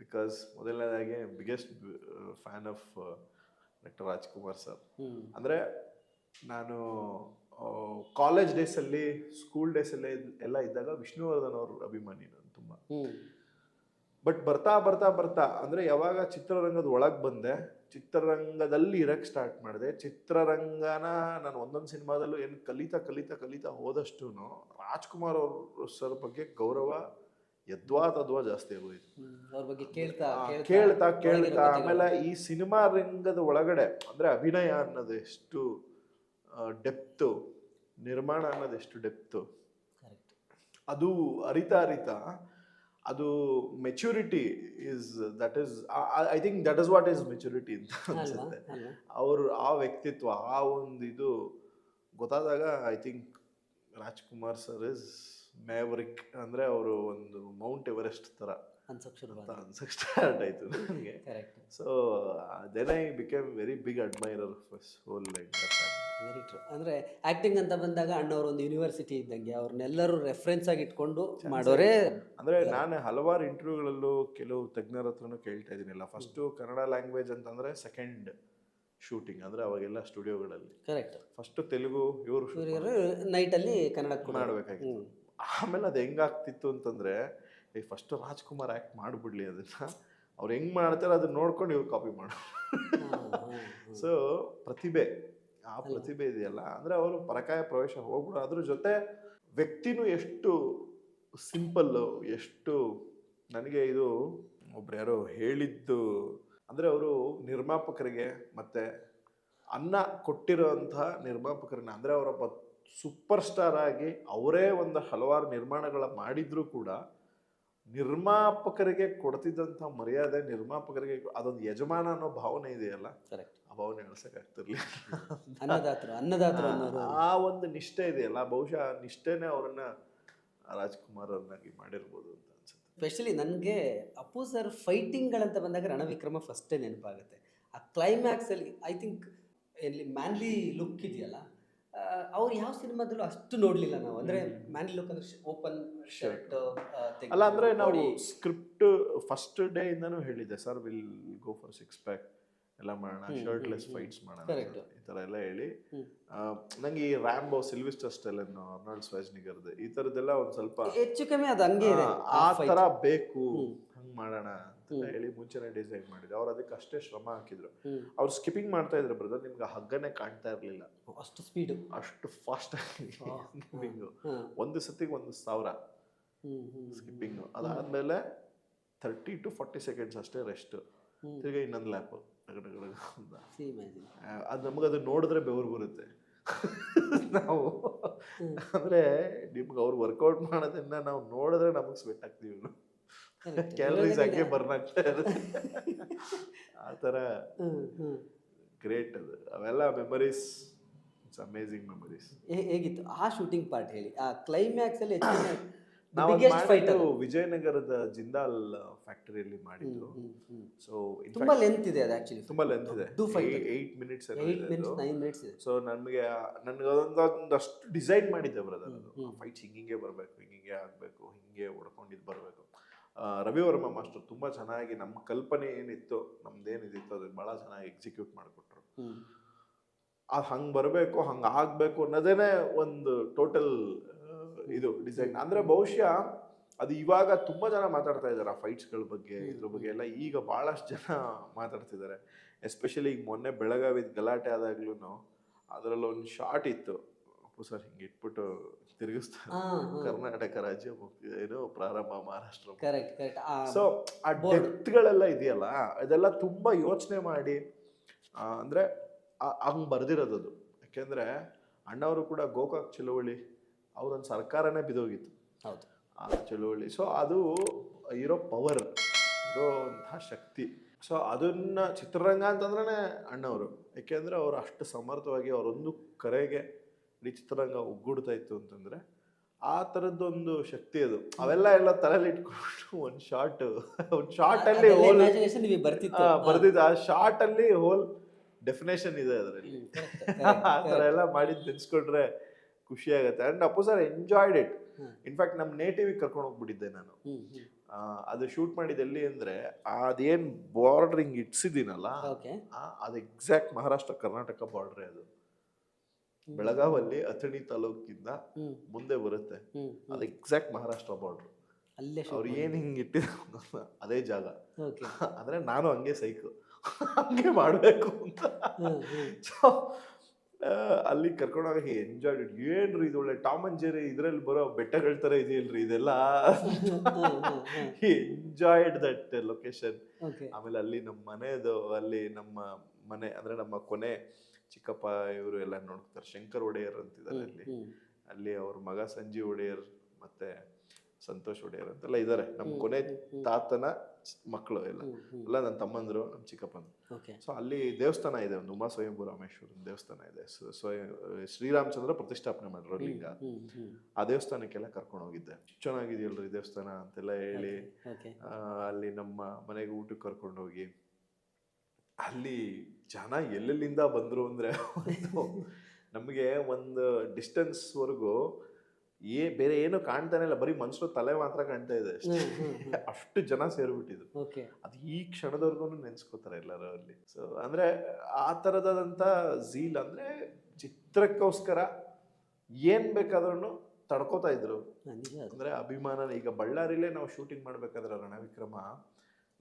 ಬಿಕಾಸ್ ಮೊದಲನೇದಾಗಿ biggest fan of doctor Rajkumar sir. ಅಂದರೆ ನಾನು ಕಾಲೇಜ್ ಡೇಸಲ್ಲಿ, ಸ್ಕೂಲ್ ಡೇಸಲ್ಲಿ ಎಲ್ಲ ಇದ್ದಾಗ ವಿಷ್ಣುವರ್ಧನ್ ಅವ್ರ ಅಭಿಮಾನಿ ನಾನು ತುಂಬ. ಬಟ್ ಬರ್ತಾ ಬರ್ತಾ ಬರ್ತಾ ಅಂದರೆ ಯಾವಾಗ ಚಿತ್ರರಂಗದ ಒಳಗೆ ಬಂದೆ, ಚಿತ್ರರಂಗದಲ್ಲಿ ಇರಕ್ಕೆ ಸ್ಟಾರ್ಟ್ ಮಾಡಿದೆ. ಚಿತ್ರರಂಗನ ನಾನು ಒಂದೊಂದು ಸಿನಿಮಾದಲ್ಲೂ ಏನು ಕಲಿತಾ ಕಲಿತಾ ಕಲಿತಾ ಹೋದಷ್ಟು ರಾಜ್ಕುಮಾರ್ ಅವ್ರ ಸರ್ ಬಗ್ಗೆ ಗೌರವ ಯದ್ವಾ ತದ್ವಾ ಜಾಸ್ತಿ ಆಗೋಯ್ತು. ಅವ್ರ ಬಗ್ಗೆ ಕೇಳ್ತಾ ಕೇಳ್ತಾ ಕೇಳ್ತಾ ಆಮೇಲೆ ಈ ಸಿನಿಮಾ ರಂಗದ ಒಳಗಡೆ ಅಂದರೆ ಅಭಿನಯ ಅನ್ನೋದು ಎಷ್ಟು ಡೆಪ್ತು, ನಿರ್ಮಾಣ ಅನ್ನೋದು ಎಷ್ಟು ಡೆಪ್ತು, ಅದು ಅರಿತಾ ಅರಿತಾ ಅದು maturity is that is I think that is what is maturity ಅಂತ ಅನ್ಸುತ್ತೆ. ಅವರು ಆ ವ್ಯಕ್ತಿತ್ವ, ಆ ಒಂದು ಇದು ಗೊತ್ತಾದಾಗ I think Rajkumar sir is maverick. ಅಂದರೆ ಅವರು ಒಂದು ಮೌಂಟ್ ಎವರೆಸ್ಟ್ ಥರ ಅನ್ಸಕ್ಕೆ ಸ್ಟಾರ್ಟ್ ಆಯಿತು ನನಗೆ. So then I became very big admirer of his whole life. Very true. ಅಂದರೆ ಆ್ಯಕ್ಟಿಂಗ್ ಅಂತ ಬಂದಾಗ ಅಣ್ಣವ್ರು ಒಂದು ಯೂನಿವರ್ಸಿಟಿ ಇದ್ದಂಗೆ, ಅವ್ರನ್ನೆಲ್ಲರೂ ರೆಫರೆನ್ಸ್ ಆಗಿ ಇಟ್ಕೊಂಡು ಮಾಡೋರೇ. ಅಂದರೆ ನಾನು ಹಲವಾರು ಇಂಟರ್ವ್ಯೂಗಳಲ್ಲೂ ಕೆಲವು ತಜ್ಞರ ಹತ್ರನೂ ಕೇಳ್ತಾ ಇದ್ದೀನಿಲ್ಲ, ಫಸ್ಟು ಕನ್ನಡ ಲ್ಯಾಂಗ್ವೇಜ್ ಅಂತಂದರೆ ಸೆಕೆಂಡ್ ಶೂಟಿಂಗ್. ಅಂದರೆ ಅವಾಗೆಲ್ಲ ಸ್ಟುಡಿಯೋಗಳಲ್ಲಿ ಕರೆಕ್ಟ್ ಫಸ್ಟು ತೆಲುಗು ಇವರು ನೈಟಲ್ಲಿ ಕನ್ನಡ ಮಾಡಬೇಕಾಗಿತ್ತು. ಆಮೇಲೆ ಅದು ಹೆಂಗಾಗ್ತಿತ್ತು ಅಂತಂದರೆ ಈ ಫಸ್ಟ್ ರಾಜ್ಕುಮಾರ್ ಆ್ಯಕ್ಟ್ ಮಾಡಿಬಿಡ್ಲಿ ಅದನ್ನು, ಅವ್ರು ಹೆಂಗೆ ಮಾಡ್ತಾರೆ ಅದನ್ನ ನೋಡ್ಕೊಂಡು ಇವ್ರು ಕಾಪಿ ಮಾಡೋ. ಸೊ ಪ್ರತಿಭೆ, ಆ ಪ್ರತಿಭೆ ಇದೆಯಲ್ಲ, ಅಂದರೆ ಅವರು ಪರಕಾಯ ಪ್ರವೇಶ ಹೋಗ್ಬಿಡು. ಅದ್ರ ಜೊತೆ ವ್ಯಕ್ತಿನೂ ಎಷ್ಟು ಸಿಂಪಲ್ಲು, ಎಷ್ಟು ನನಗೆ ಇದು ಒಬ್ರು ಯಾರೋ ಹೇಳಿದ್ದು ಅಂದರೆ ಅವರು ನಿರ್ಮಾಪಕರಿಗೆ ಮತ್ತು ಅನ್ನ ಕೊಟ್ಟಿರೋಂಥ ನಿರ್ಮಾಪಕರನ್ನ, ಅಂದರೆ ಅವರೊಬ್ಬ ಸೂಪರ್ ಸ್ಟಾರ್ ಆಗಿ ಅವರೇ ಒಂದು ಹಲವಾರು ನಿರ್ಮಾಣಗಳ ಮಾಡಿದರೂ ಕೂಡ ನಿರ್ಮಾಪಕರಿಗೆ ಕೊಡ್ತಿದ್ದಂಥ ಮರ್ಯಾದೆ, ನಿರ್ಮಾಪಕರಿಗೆ ಅದೊಂದು ಯಜಮಾನ ಅನ್ನೋ ಭಾವನೆ ಇದೆಯಲ್ಲ, ಆ ಭಾವನೆ ಅಳಿಸೋಕ್ಕಾಗ್ತಿರ್ಲಿಲ್ಲ. ಆ ಒಂದು ನಿಷ್ಠೆ ಇದೆಯಲ್ಲ, ಬಹುಶಃ ಆ ನಿಷ್ಠೆನೇ ಅವರನ್ನ ರಾಜ್ಕುಮಾರ್ ಅವ್ರನ್ನಾಗಿ ಮಾಡಿರ್ಬೋದು ಅಂತ ಅನ್ಸುತ್ತೆ. ಸ್ಪೆಷಲಿ ನನಗೆ ಅಪ್ಪು ಸರ್ ಫೈಟಿಂಗ್ಗಳಂತ ಬಂದಾಗ ರಣವಿಕ್ರಮ ಫಸ್ಟೇ ನೆನಪಾಗುತ್ತೆ. ಆ ಕ್ಲೈಮ್ಯಾಕ್ಸಲ್ಲಿ ಐ ಥಿಂಕ್ ಎಲ್ಲಿ ಮ್ಯಾನ್ಲಿ ಲುಕ್ ಇದೆಯಲ್ಲ, ಅವ್ರು ಯಾವ ಸಿನಿಮಾದಲ್ಲೂ ಅಷ್ಟು ನೋಡಲಿಲ್ಲ ನಾವು. ಅಂದರೆ ಮ್ಯಾನ್ ಲುಕ್ ಅಂದ್ರೆ ಓಪನ್ ಶರ್ಟ್ ಅಲ್ಲ ಅಂದರೆ ನಾವು ಸ್ಕ್ರಿಪ್ಟ್ ಫಸ್ಟ್ ಡೇ ಇಂದನೂ ಹೇಳಿದ್ದೆ sir will go for 6 pack ಎಲ್ಲ ಮಾಡೋಣ, ಶರ್ಟ್ಲೆಸ್ ಫೈಟ್ಸ್ ಮಾಡೋಣ ಈ ಥರ ಎಲ್ಲ ಹೇಳಿ. ನಂಗೆ ಈ ರ್ಯಾಂಬೋ, ಸಿಲ್ವಿಸ್ಟರ್ ಸ್ಟೆಲನ್, ಅರ್ನಾಲ್ಡ್ ಸ್ವಾಜ್ನಿಗರ್ದು ಈ ಥರದ್ದೆಲ್ಲ ಒಂದು ಸ್ವಲ್ಪ ಹೆಚ್ಚು ಕಮ್ಮಿ ಅದು ಹಂಗೆ ಇದೆ. ಆ ಥರ ಬೇಕು, ಹಂಗೆ ಮಾಡೋಣ ಅಂತ ಹೇಳಿ ಮುಂಚೆನೇ ಡಿಸೈಡ್ ಮಾಡಿದ್ರು. ಅವ್ರು ಅದಕ್ಕೆ ಅಷ್ಟೇ ಶ್ರಮ ಹಾಕಿದ್ರು. ಅವ್ರು ಸ್ಕಿಪ್ಪಿಂಗ್ ಮಾಡ್ತಾ ಇದ್ರು ಬ್ರದರ್, ನಿಮ್ಗೆ ಹಗ್ಗನೇ ಕಾಣ್ತಾ ಇರಲಿಲ್ಲ, ಅಷ್ಟು ಸ್ಪೀಡು, ಅಷ್ಟು ಫಾಸ್ಟ್ ಆಗಿ ಸ್ಕಿಪ್ಪಿಂಗು. ಒಂದು ಸತಿಗೆ 1,000 ಸ್ಕಿಪ್ಪಿಂಗು. ಅದಾದಮೇಲೆ 30 to 40 ಸೆಕೆಂಡ್ಸ್ ಅಷ್ಟೇ ರೆಸ್ಟ್, ತಿರ್ಗಿ ಇನ್ನೊಂದು ಲ್ಯಾಪು. ಅದು ನಮಗದು ನೋಡಿದ್ರೆ ಬೆವರು ಬರುತ್ತೆ. ನಾವು ಅಂದರೆ ನಿಮ್ಗೆ ಅವ್ರು ವರ್ಕೌಟ್ ಮಾಡೋದನ್ನ ನಾವು ನೋಡಿದ್ರೆ ನಮಗೆ ಸ್ವೆಟ್ ಆಗ್ತೀವಿ, ಕ್ಯಾಲರೀಸ್ ಹಂಗೆ ಬರ್ನ್ ಆಗ್ತಾ ಇರುತ್ತೆ. ಆ ಥರ ಗ್ರೇಟ್ ಅದು. ಅವೆಲ್ಲ ಮೆಮರೀಸ್, ಇಟ್ಸ್ ಅಮೇಝಿಂಗ್ ಮೆಮರೀಸ್. ಹೇಗಿತ್ತು ಆ ಶೂಟಿಂಗ್ ಪಾರ್ಟ್ ಹೇಳಿ? ಆ ಕ್ಲೈಮ್ಯಾಕ್ಸ್ ಅಲ್ಲಿ ನಾವು ಮಾಡಿದ್ದು ವಿಜಯನಗರದ ಜಿಂದಾಲ್ ಫ್ಯಾಕ್ಟರಿಯಲ್ಲಿ ಮಾಡಿದ್ದು. ಸೊ ತುಂಬಾ ಲೆಂತ್ ಇದೆ ಅದು, ಆಕ್ಚುಲಿ ತುಂಬಾ ಲೆಂತ್ ಇದೆ, 8 ಮಿನಿಟ್ಸ್ 9 ಮಿನಿಟ್ಸ್ ಇದೆ. ಸೊ ನನಗೆ ಅದೊಂದಷ್ಟು ಡಿಸೈನ್ ಮಾಡಿದ್ದೆ ಬ್ರದರ್. ಅದು ಫೈಟ್ಸ್ ಹಿಂಗೆ ಬರಬೇಕು, ಹಿಂಗೆ ಆಗಬೇಕು, ಹಿಂಗೆ ಹೊಡ್ಕೊಂಡಿದ್ದು ಬರಬೇಕು. ರವಿವರ್ಮ ಮಾಸ್ಟರ್ ತುಂಬಾ ಚೆನ್ನಾಗಿ ನಮ್ಮ ಕಲ್ಪನೆ ಏನಿತ್ತು, ನಮ್ದೇನಿದಿತ್ತು ಅದನ್ನ ಭಾಳ ಚೆನ್ನಾಗಿ ಎಕ್ಸಿಕ್ಯೂಟ್ ಮಾಡಿಕೊಟ್ರು. ಅದು ಹಂಗೆ ಬರಬೇಕು, ಹಂಗೆ ಆಗಬೇಕು ಅನ್ನೋದೇನೆ ಒಂದು ಟೋಟಲ್ ಇದು ಡಿಸೈನ್. ಅಂದರೆ ಬಹುಶಃ ಅದು ಇವಾಗ ತುಂಬ ಜನ ಮಾತಾಡ್ತಾ ಇದ್ದಾರೆ ಆ ಫೈಟ್ಸ್ಗಳ ಬಗ್ಗೆ, ಇದ್ರ ಬಗ್ಗೆ ಎಲ್ಲ. ಈಗ ಭಾಳಷ್ಟು ಜನ ಮಾತಾಡ್ತಿದ್ದಾರೆ. ಎಸ್ಪೆಷಲಿ ಈಗ ಮೊನ್ನೆ ಬೆಳಗಾವಿದ ಗಲಾಟೆ ಆದಾಗ್ಲೂ ಅದರಲ್ಲಿ ಒಂದು ಶಾರ್ಟ್ ಇತ್ತು, ಅಪ್ಪು ಸರ್ ಹಿಂಗೆ ಇಟ್ಬಿಟ್ಟು ತಿರುಗಿಸ್ತಾರೆ, ಕರ್ನಾಟಕ ರಾಜ್ಯ ಏನು ಪ್ರಾರಂಭ ಮಹಾರಾಷ್ಟ್ರ. ಸೊ ಆ ಡೆಪ್ತ್ಗಳೆಲ್ಲ ಇದೆಯಲ್ಲ, ಅದೆಲ್ಲ ತುಂಬ ಯೋಚನೆ ಮಾಡಿ ಅಂದರೆ ಹಂಗೆ ಬರ್ದಿರೋದು. ಯಾಕೆಂದರೆ ಅಣ್ಣವರು ಕೂಡ ಗೋಕಾಕ್ ಚಳುವಳಿ, ಅವರೊಂದು ಸರ್ಕಾರನೇ ಬಿದ್ದೋಗಿತ್ತು, ಹೌದು, ಆ ಚಳುವಳಿ. ಸೊ ಅದು ಇರೋ ಪವರ್, ಇರೋಂತಹ ಶಕ್ತಿ. ಸೊ ಅದನ್ನ ಚಿತ್ರರಂಗ ಅಂತಂದ್ರೆ ಅಣ್ಣವರು, ಯಾಕೆಂದರೆ ಅವರು ಅಷ್ಟು ಸಮರ್ಥವಾಗಿ ಅವರೊಂದು ಕರೆಗೆ ಇಡೀ ಚಿತ್ರರಂಗ ಒಗ್ಗೂಡ್ತಾ ಇತ್ತು ಅಂತಂದರೆ ಆ ಥರದ್ದೊಂದು ಶಕ್ತಿ ಅದು. ಅವೆಲ್ಲ ಎಲ್ಲ ತಲೆಯಲ್ಲಿ ಇಟ್ಕೊಂಡು ಒಂದು ಶಾರ್ಟಲ್ಲಿ ಹೋಲ್ ಬರ್ದಿದ್ದು, ಆ ಶಾರ್ಟಲ್ಲಿ ಹೋಲ್ ಡೆಫಿನೇಷನ್ ಇದೆ ಅದರಲ್ಲಿ. ಆ ಥರ ಎಲ್ಲ ಮಾಡಿದ್ದು ನೆನ್ಸ್ಕೊಂಡ್ರೆ ಖುಷಿ ಆಗುತ್ತೆ. And Appu sir enjoyed it. In fact ನಮ್ಮ ನೇಟಿವಿಗೆ ಕರ್ಕೊಂಡು ಹೋಗ್ಬಿಟ್ಟಿದ್ದೆ ನಾನು. ಅದು ಶೂಟ್ ಮಾಡಿದ್ದು ಎಲ್ಲಿ ಅಂದರೆ, ಅದೇನು ಬಾರ್ಡ್ರಿಂಗ್ ಇಟ್ಸಿದ್ದೀನಲ್ಲ, ಅದು ಎಕ್ಸಾಕ್ಟ್ ಮಹಾರಾಷ್ಟ್ರ ಕರ್ನಾಟಕ ಬಾರ್ಡ್ರೇ. ಅದು ಬೆಳಗಾವಲ್ಲಿ ಅಥಣಿ ತಾಲೂಕಿಂದ ಮುಂದೆ ಬರುತ್ತೆ, ಅದು ಎಕ್ಸಾಕ್ಟ್ ಮಹಾರಾಷ್ಟ್ರ ಬಾರ್ಡ್ರು. ಅವ್ರು ಏನು ಹಿಂಗೆ ಇಟ್ಟಿದ್ರು ಅದೇ ಜಾಗ. ಅಂದರೆ ನಾನು ಹಂಗೆ ಸೈಕು, ಹಂಗೆ ಮಾಡಬೇಕು ಅಂತ. ಸೊ ಅಲ್ಲಿ ಕರ್ಕೊಂಡೋಗ ಎಂಜಾಯ್ಡ್ ಇಟ್. ಏನ್ರಿ ಇದು ಒಳ್ಳೆ ಟಾಮ್ ಅಂಡ್ ಜೆರ್ರಿ ಇದರಲ್ಲಿ ಬರೋ ಬೆಟ್ಟಗಳ ಥರ ಇದೆಯಲ್ರಿ ಇದೆಲ್ಲ. Enjoyed that location. ಆಮೇಲೆ ಅಲ್ಲಿ ನಮ್ಮ ಮನೆದು, ಅಲ್ಲಿ ನಮ್ಮ ಮನೆ ಅಂದರೆ ನಮ್ಮ ಕೊನೆ ಚಿಕ್ಕಪ್ಪ ಇವರು ಎಲ್ಲ ನೋಡ್ತಾರೆ, ಶಂಕರ್ ಒಡೆಯರ್ ಅಂತಿದ್ದಾರೆ ಅಲ್ಲಿ ಅವ್ರ ಮಗ ಸಂಜೀವ್ ಒಡೆಯರ್ ಮತ್ತೆ ಸಂತೋಷ್ ಒಡೆಯರ್ ಅಂತೆಲ್ಲ ಇದ್ದಾರೆ. ನಮ್ಮ ಕೊನೆ ತಾತನ ಮಕ್ಕಳು ಎಲ್ಲ ನನ್ನ ತಮ್ಮಂದ್ರು, ನಮ್ಮ ಚಿಕ್ಕಪ್ಪನ. ಸೊ ಅಲ್ಲಿ ದೇವಸ್ಥಾನ ಇದೆ, ಒಂದು ಉಮಾ ಸ್ವಯಂಭೂ ರಾಮೇಶ್ವರನ ದೇವಸ್ಥಾನ ಇದೆ. ಶ್ರೀರಾಮಚಂದ್ರ ಪ್ರತಿಷ್ಠಾಪನೆ ಮಾಡಿರೋ ಲಿಂಗ. ಆ ದೇವಸ್ಥಾನಕ್ಕೆಲ್ಲ ಕರ್ಕೊಂಡು ಹೋಗಿದ್ದೆ. ಚೆನ್ನಾಗಿದೆಯಲ್ರಿ ದೇವಸ್ಥಾನ ಅಂತೆಲ್ಲ ಹೇಳಿ, ಅಲ್ಲಿ ನಮ್ಮ ಮನೆಗೆ ಊಟಕ್ಕೆ ಕರ್ಕೊಂಡು ಹೋಗಿ, ಅಲ್ಲಿ ಜನ ಎಲ್ಲೆಲ್ಲಿಂದ ಬಂದರು ಅಂದರೆ ನಮಗೆ ಒಂದು ಡಿಸ್ಟೆನ್ಸ್ವರೆಗೂ ಬೇರೆ ಏನು ಕಾಣ್ತಾನೆ ಇಲ್ಲ, ಬರೀ ಮನುಷ್ಯರು ತಲೆ ಮಾತ್ರ ಕಾಣ್ತಾ ಇದೆ ಅಷ್ಟೇ. ಅಷ್ಟು ಜನ ಸೇರ್ಬಿಟ್ಟಿದ್ರು. ಅದು ಈ ಕ್ಷಣದವರೆಗೂ ನೆನ್ಸ್ಕೋತಾರೆ ಎಲ್ಲರೂ ಅಲ್ಲಿ. ಸೊ ಅಂದರೆ ಆ ಥರದಂಥ ಝೀಲ್, ಅಂದರೆ ಚಿತ್ರಕ್ಕೋಸ್ಕರ ಏನು ಬೇಕಾದ್ರೂ ತಡ್ಕೋತಾ ಇದ್ರು. ಅಂದರೆ ಅಭಿಮಾನ. ಈಗ ಬಳ್ಳಾರಿಲೇ ನಾವು ಶೂಟಿಂಗ್ ಮಾಡ್ಬೇಕಾದ್ರೆ ರಣವಿಕ್ರಮ,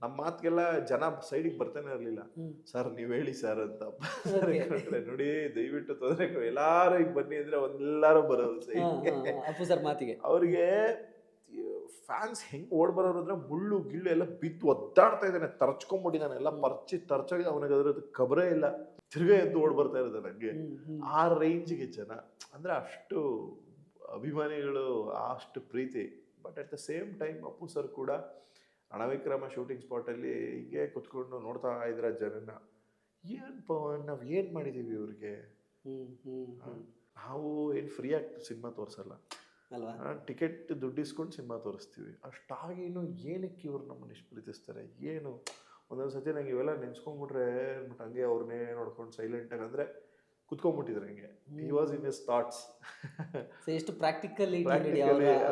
ನಮ್ಮ ಮಾತಿಗೆಲ್ಲ ಜನ ಸೈಡಿಗೆ ಬರ್ತಾನೆ ಇರಲಿಲ್ಲ. ಸರ್ ನೀವು ಹೇಳಿ ಸರ್ ಅಂತ. ನೋಡಿ ದಯವಿಟ್ಟು ತೊಂದರೆ, ಎಲ್ಲಾರು ಈಗ ಬನ್ನಿ ಅಂದ್ರೆ ಎಲ್ಲಾರು ಬರೋದು ಸೈಡ್ಗೆ. ಅವ್ರಿಗೆ ಫ್ಯಾನ್ಸ್ ಹೆಂಗ್ ಓಡ್ ಬರೋರು ಅಂದ್ರೆ ಮುಳ್ಳು ಗಿಳ್ಳು ಎಲ್ಲ ಬಿದ್ದು ಒದ್ದಾಡ್ತಾ ಇದ್ದಾನೆ, ತರ್ಚ್ಕೊಂಡ್ಬಿಟ್ಟಿದ್ದಾನೆ, ಎಲ್ಲ ತರ್ಚಾಗಿ ಅವನಿಗೆ ಅದ್ರದ್ದು ಖಬರೇ ಇಲ್ಲ, ತಿರ್ಗಾ ಎದ್ದು ಓಡ್ ಬರ್ತಾ ಇರೋದು ನನಗೆ. ಆ ರೇಂಜ್ಗೆ ಜನ, ಅಂದ್ರೆ ಅಷ್ಟು ಅಭಿಮಾನಿಗಳು, ಅಷ್ಟು ಪ್ರೀತಿ. But at the same time Appu sir ಕೂಡ ರಣವಿಕ್ರಮ ಶೂಟಿಂಗ್ ಸ್ಪಾಟಲ್ಲಿ ಹೀಗೆ ಕುತ್ಕೊಂಡು ನೋಡ್ತಾ ಇದ್ರ ಜನನ, ನಾವು ಏನು ಮಾಡಿದ್ದೀವಿ ಇವ್ರಿಗೆ, ನಾವು ಏನು ಫ್ರೀಯಾಗಿ ಸಿನಿಮಾ ತೋರಿಸಲ್ಲ, ಟಿಕೆಟ್ ದುಡ್ಡು ಇಸ್ಕೊಂಡು ಸಿನಿಮಾ ತೋರಿಸ್ತೀವಿ. ಅಷ್ಟಾಗಿನೂ ಏನಕ್ಕೆ ಇವ್ರು ನಮ್ಮನ್ನು ಇಷ್ಟು ಪ್ರೀತಿಸ್ತಾರೆ ಏನು? ಒಂದೊಂದು ಸತಿ ನಂಗೆ ಇವೆಲ್ಲ ನೆನ್ಸ್ಕೊಂಡ್ಬಿಟ್ರೆ ಹಂಗೆ ಅವ್ರನ್ನೇ ನೋಡ್ಕೊಂಡು ಸೈಲೆಂಟಾಗಿ, ಅಂದರೆ ಕುತ್ಕೊಂಡ್ಬಿಟ್ಟಿದ್ರು ಹಿಂಗೆ. He was in his thoughts. So ಎಷ್ಟು ಪ್ರಾಕ್ಟಿಕಲಿ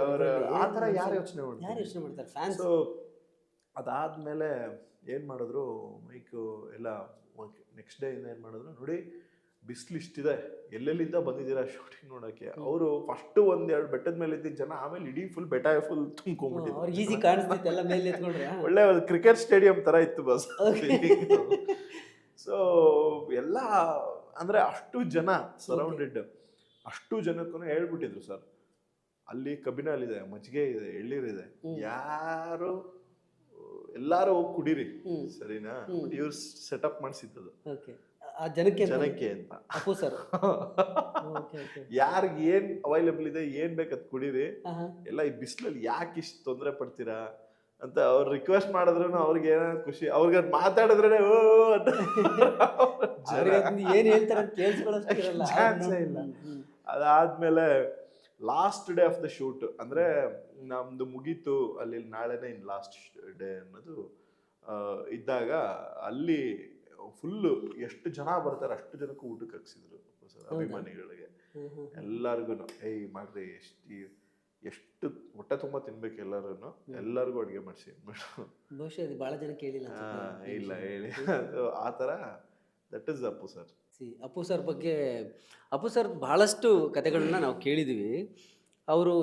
ಅವ್ರ ಆ ಥರ ಯಾರು ಯೋಚನೆ ಮಾಡ್ತಾರೆ ಫ್ಯಾನ್ಸ್. ಸೊ ಅದಾದ್ಮೇಲೆ ಏನು ಮಾಡಿದ್ರು, ಮೈಕು ಎಲ್ಲ ನೆಕ್ಸ್ಟ್ ಡೇ ಇಂದ ಏನು ಮಾಡಿದ್ರು, ನೋಡಿ ಬಿಸಿಲು ಇಷ್ಟಿದೆ, ಎಲ್ಲೆಲ್ಲಿಂದ ಬಂದಿದ್ದೀರಾ ಶೂಟಿಂಗ್ ನೋಡೋಕ್ಕೆ. ಅವರು ಫಸ್ಟು ಒಂದೆರಡು ಬೆಟ್ಟದ ಮೇಲೆ ಇದ್ದಿದ್ದ ಜನ ಆಮೇಲೆ ಇಡೀ ಫುಲ್ ಬೆಟ್ಟ ಫುಲ್ ತುಂಬ್ಕೊಂಡ್ಬಿಟ್ಟಿದ್ರು. ಈಸಿ ಕಾಣಿಸ್ತಿತ್ತು ಎಲ್ಲ ಮೇಲೆ ಎತ್ಕೊಂಡ್ರೆ. ಒಳ್ಳೆ ಕ್ರಿಕೆಟ್ ಸ್ಟೇಡಿಯಂ ಥರ ಇತ್ತು ಬಸ್. ಸೊ ಎಲ್ಲ ಅಂದರೆ ಅಷ್ಟು ಜನ ಸರೌಂಡೆಡ್, ಅಷ್ಟು ಜನಕ್ಕೂ ಹೇಳ್ಬಿಟ್ಟಿದ್ರು ಸರ್, ಅಲ್ಲಿ ಕಬ್ಬಿನಾಲಿದೆ, ಮಜ್ಜಿಗೆ ಇದೆ, ಎಳ್ಳೀರಿದೆ, ಯಾರು ಎಲ್ಲಾರು ಹೋಗಿ ಕುಡೀರಿ, ಸರಿನಾ? ಇವ್ರು ಸೆಟಪ್ ಮಾಡಿಸಿದ್ದು ಜನಕ್ಕೆ ಅಂತ. ಅಪ್ಪು ಸರ್ ಯಾರಿಗೆ ಏನ್ ಅವೈಲೇಬಲ್ ಇದೆ, ಏನ್ ಬೇಕದ್ ಕುಡೀರಿ, ಎಲ್ಲ ಈ ಬಿಸಿಲಲ್ಲಿ ಯಾಕೆ ಇಷ್ಟು ತೊಂದರೆ ಪಡ್ತೀರಾ ಅಂತ ಅವ್ರು ರಿಕ್ವೆಸ್ಟ್ ಮಾಡಿದ್ರು. ಅವ್ರಿಗೆ ಏನಾದ್ರು ಖುಷಿ, ಅವ್ರಿಗೆ ಮಾತಾಡಿದ್ರೆ ಏನ್ ಹೇಳ್ತಾರೆ ಚಾನ್ಸೇ ಇಲ್ಲ. ಅದಾದ್ಮೇಲೆ last day of the shoot ಅಂದ್ರೆ ನಮ್ದು ಮುಗೀತು, ಅಲ್ಲಿ ನಾಳೆನೇ ಇನ್ ಲಾಸ್ಟ್ ಡೇ ಅನ್ನೋದು ಇದ್ದಾಗ ಅಲ್ಲಿ ಫುಲ್ಲು ಎಷ್ಟು ಜನ ಬರ್ತಾರೆ ಅಷ್ಟು ಜನಕ್ಕೂ ಊಟಕ್ಕೆ ಹಾಕ್ಸಿದ್ರು ಅಭಿಮಾನಿಗಳಿಗೆ ಎಲ್ಲರಿಗೂ. ಏಯ್ ಮಾಡ್ರಿ, ಎಷ್ಟು ಹೊಟ್ಟೆ ತುಂಬ ತಿನ್ಬೇಕು ಎಲ್ಲರೂ, ಎಲ್ಲರಿಗೂ ಅಡುಗೆ ಮಾಡಿಸಿ ಬಹುಶಃ ಬಹಳ ಜನ ಕೇಳಿಲ್ಲ ಇಲ್ಲ ಹೇಳಿ. ಆ ಥರ that is Appu sir. Appu sir ಬಗ್ಗೆ, ಅಪ್ಪು ಸರ್ ಬಹಳಷ್ಟು ಕಥೆಗಳನ್ನ ನಾವು ಕೇಳಿದ್ವಿ. ಅವರು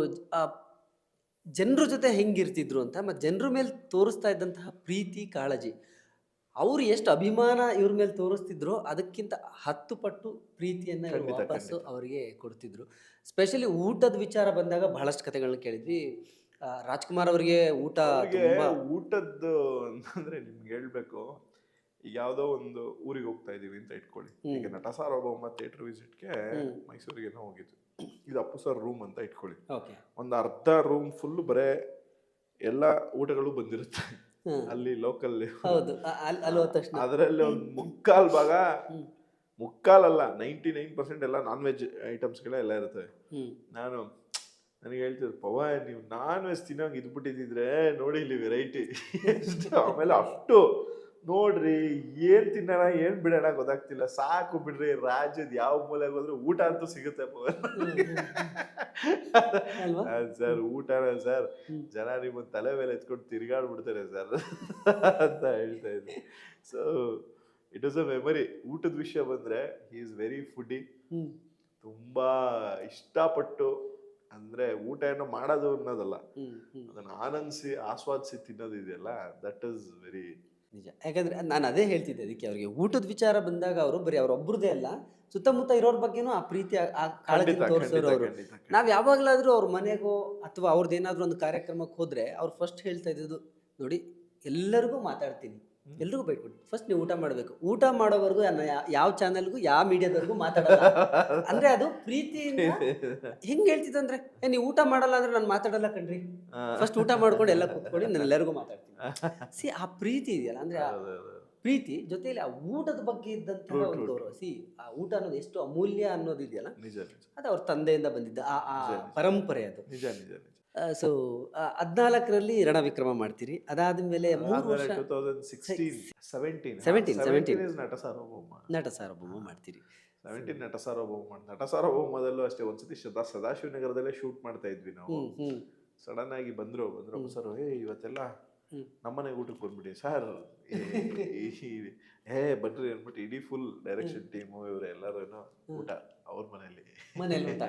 ಜನರ ಜೊತೆ ಹೆಂಗಿರ್ತಿದ್ರು ಅಂತ, ಮತ್ತು ಜನರ ಮೇಲೆ ತೋರಿಸ್ತಾ ಇದ್ದಂತಹ ಪ್ರೀತಿ ಕಾಳಜಿ, ಅವರು ಎಷ್ಟು ಅಭಿಮಾನ ಇವ್ರ ಮೇಲೆ ತೋರಿಸ್ತಿದ್ರು ಅದಕ್ಕಿಂತ 10 ಪಟ್ಟು ಪ್ರೀತಿಯನ್ನು ವಾಪಸ್ಸು ಅವರಿಗೆ ಕೊಡ್ತಿದ್ರು. ಸ್ಪೆಷಲಿ ಊಟದ ವಿಚಾರ ಬಂದಾಗ ಬಹಳಷ್ಟು ಕಥೆಗಳನ್ನ ಕೇಳಿದ್ವಿ. ರಾಜ್ಕುಮಾರ್ ಅವರಿಗೆ ಊಟದ್ದು ಅಂತಂದ್ರೆ ನಿಮ್ಗೆ ಹೇಳ್ಬೇಕು, ಈಗ ಯಾವುದೋ ಒಂದು ಊರಿಗೆ ಹೋಗ್ತಾ ಇದೀವಿ ಅಂತ ಇಟ್ಕೊಳ್ಳಿ. ಈಗ ನಟ ಸಾರ್ವಭೌಮ ಥಿಯೇಟರ್ ವಿಸಿಟ್ಗೆ ಮೈಸೂರಿಗೇನೋ ಹೋಗಿದ್ವಿ. ಇದು ಅಪ್ಪು ಸರ್ ರೂಮ್ ಅಂತ ಇಟ್ಕೊಳ್ಳಿ. ಒಂದು ಅರ್ಧ ರೂಮ್ ಫುಲ್ ಬರೇ ಎಲ್ಲ ಊಟಗಳು ಬಂದಿರುತ್ತೆ ಅಲ್ಲಿ ಲೋಕಲ್. ಅದರಲ್ಲಿ ಒಂದು ಮುಕ್ಕಾಲಲ್ಲ 99% ಎಲ್ಲ ನಾನ್ ವೆಜ್ ಐಟಮ್ಸ್ಗಳೆಲ್ಲ ಇರುತ್ತೆ. ನನಗೆ ಹೇಳ್ತಿದ್ರು, ಪವ ನೀವು ನಾನ್ ವೆಜ್ ತಿನ್ನೋಂಗೆ ಇದ್ಬಿಟ್ಟಿದ್ರೆ ನೋಡಿ ಇಲ್ಲಿ ವೆರೈಟಿ. ಆಮೇಲೆ ಅಷ್ಟು ನೋಡ್ರಿ, ಏನ್ ತಿನ್ನೋಣ ಏನ್ ಬಿಡೋಣ ಗೊತ್ತಾಗ್ತಿಲ್ಲ, ಸಾಕು ಬಿಡ್ರಿ, ರಾಜ್ಯದ ಯಾವ ಮೂಲೆಗೆ ಹೋದ್ರೆ ಊಟ ಅಂತೂ ಸಿಗುತ್ತೆ ಸರ್. ಊಟನ ಸರ್, ಜನ ನಿಮ್ಮ ತಲೆ ಮೇಲೆ ಎತ್ಕೊಂಡು ತಿರ್ಗಾಡ್ಬಿಡ್ತಾರೆ ಸರ್ ಅಂತ ಹೇಳ್ತಾ ಇದ್ದೆ. So it was a memory. ಊಟದ ವಿಷಯ ಬಂದ್ರೆ ಹಿ ಈಸ್ ವೆರಿ ಫುಡಿ, ತುಂಬಾ ಇಷ್ಟಪಟ್ಟು, ಅಂದ್ರೆ ಊಟ ಏನೋ ಮಾಡೋದು ಅನ್ನೋದಲ್ಲ, ಅದನ್ನ ಆನಂದಿಸಿ ಆಸ್ವಾದಿಸಿ ತಿನ್ನೋದು ಇದೆಯಲ್ಲ, ದಟ್ ಈಸ್ ವೆರಿ ನಿಜ. ಯಾಕಂದ್ರೆ ನಾನು ಅದೇ ಹೇಳ್ತಿದ್ದೆ, ಅದಕ್ಕೆ ಅವ್ರಿಗೆ ಊಟದ ವಿಚಾರ ಬಂದಾಗ ಅವರು ಬರೀ ಅವ್ರೊಬ್ರದೇ ಅಲ್ಲ, ಸುತ್ತಮುತ್ತ ಇರೋರ ಬಗ್ಗೆನೂ ಆ ಪ್ರೀತಿ ಆ ಕಾಳಜಿ ತೋರಿಸೋರು ಅವರು. ನಾವು ಯಾವಾಗಲಾದ್ರೂ ಅವ್ರ ಮನೆಗೋ ಅಥವಾ ಅವ್ರದ್ದು ಏನಾದರೂ ಒಂದು ಕಾರ್ಯಕ್ರಮಕ್ಕೆ ಹೋದ್ರೆ ಅವ್ರು ಫಸ್ಟ್ ಹೇಳ್ತಾ ಇದ್ದು, ನೋಡಿ ಎಲ್ಲರಿಗೂ ಮಾತಾಡ್ತೀನಿ, ಎಲ್ರಿಗೂ ಬೈಟ್ಬಿಟ್ಟು ಫಸ್ಟ್ ನೀವು ಊಟ ಮಾಡಬೇಕು, ಊಟ ಮಾಡೋವರೆಗೂ ಯಾವ ಚಾನಲ್ಗೂ ಯಾವ ಮೀಡಿಯಾದವರೆಗೂ ಮಾತಾಡಲ್ಲ. ಅಂದ್ರೆ ಅದು ಪ್ರೀತಿಯಿಂದ ಹೆಂಗ್ ಹೇಳ್ತಿದ್ದು ಅಂದ್ರೆ, ನೀವು ಊಟ ಮಾಡಲ್ಲ ಅಂದ್ರೆ ನಾನು ಮಾತಾಡಲ್ಲ ಕಣ್ರಿ, ಫಸ್ಟ್ ಊಟ ಮಾಡ್ಕೊಂಡು ಎಲ್ಲ ಕೂತ್ಕೊಂಡು ನಾನು ಎಲ್ಲರಿಗೂ ಮಾತಾಡ್ತೀನಿ. ಸಿ ಆ ಪ್ರೀತಿ ಇದೆಯಲ್ಲ, ಅಂದ್ರೆ ಆ ಪ್ರೀತಿ ಜೊತೆಯಲ್ಲಿ ಆ ಊಟದ ಬಗ್ಗೆ ಇದ್ದಂತಹ ಒಂದು ಗೌರವ. ಸಿ ಆ ಊಟ ಅನ್ನೋದು ಎಷ್ಟು ಅಮೂಲ್ಯ ಅನ್ನೋದು ಇದೆಯಲ್ಲ, ಅದು ಅವ್ರ ತಂದೆಯಿಂದ ಬಂದಿದ್ದ ಆ ಪರಂಪರೆ ಅದು. ಸೊ 14ರಲ್ಲಿ ರಣವಿಕ್ರಮ ಮಾಡ್ತೀರಿ, ಅದಾದ್ಮೇಲೆ 3 ವರ್ಷ 17 ನಟ ಸಾರ್ವಭೌಮ ಮಾಡ್ತೀರಿ. 17 ನಟ ಸಾರ್ವಭೌಮ. ನಟ ಸಾರ್ವಭೌಮದಲ್ಲೂ ಅಷ್ಟೇ ಒಂದ್ಸತಿ ಸದಾಶಿವನಗರದಲ್ಲೇ ಶೂಟ್ ಮಾಡ್ತಾ ಇದ್ವಿ ನಾವು. ಸಡನ್ ಆಗಿ ಬಂದ್ರು ಸರ್, ಇವತ್ತೆಲ್ಲ ನಮ್ಮನೆಗೆ ಊಟಕ್ಕೆ ಬಂದ್ಬಿಡಿ ಸರ್, ಬನ್ರಿ ಅಂದ್ಬಿಟ್ಟು ಇಡೀ ಫುಲ್ ಡೈರೆಕ್ಷನ್ ಟೀಮು ಇವ್ರು ಎಲ್ಲರೂ ಊಟ ಅವ್ರ ಮನೇಲಿ ಊಟ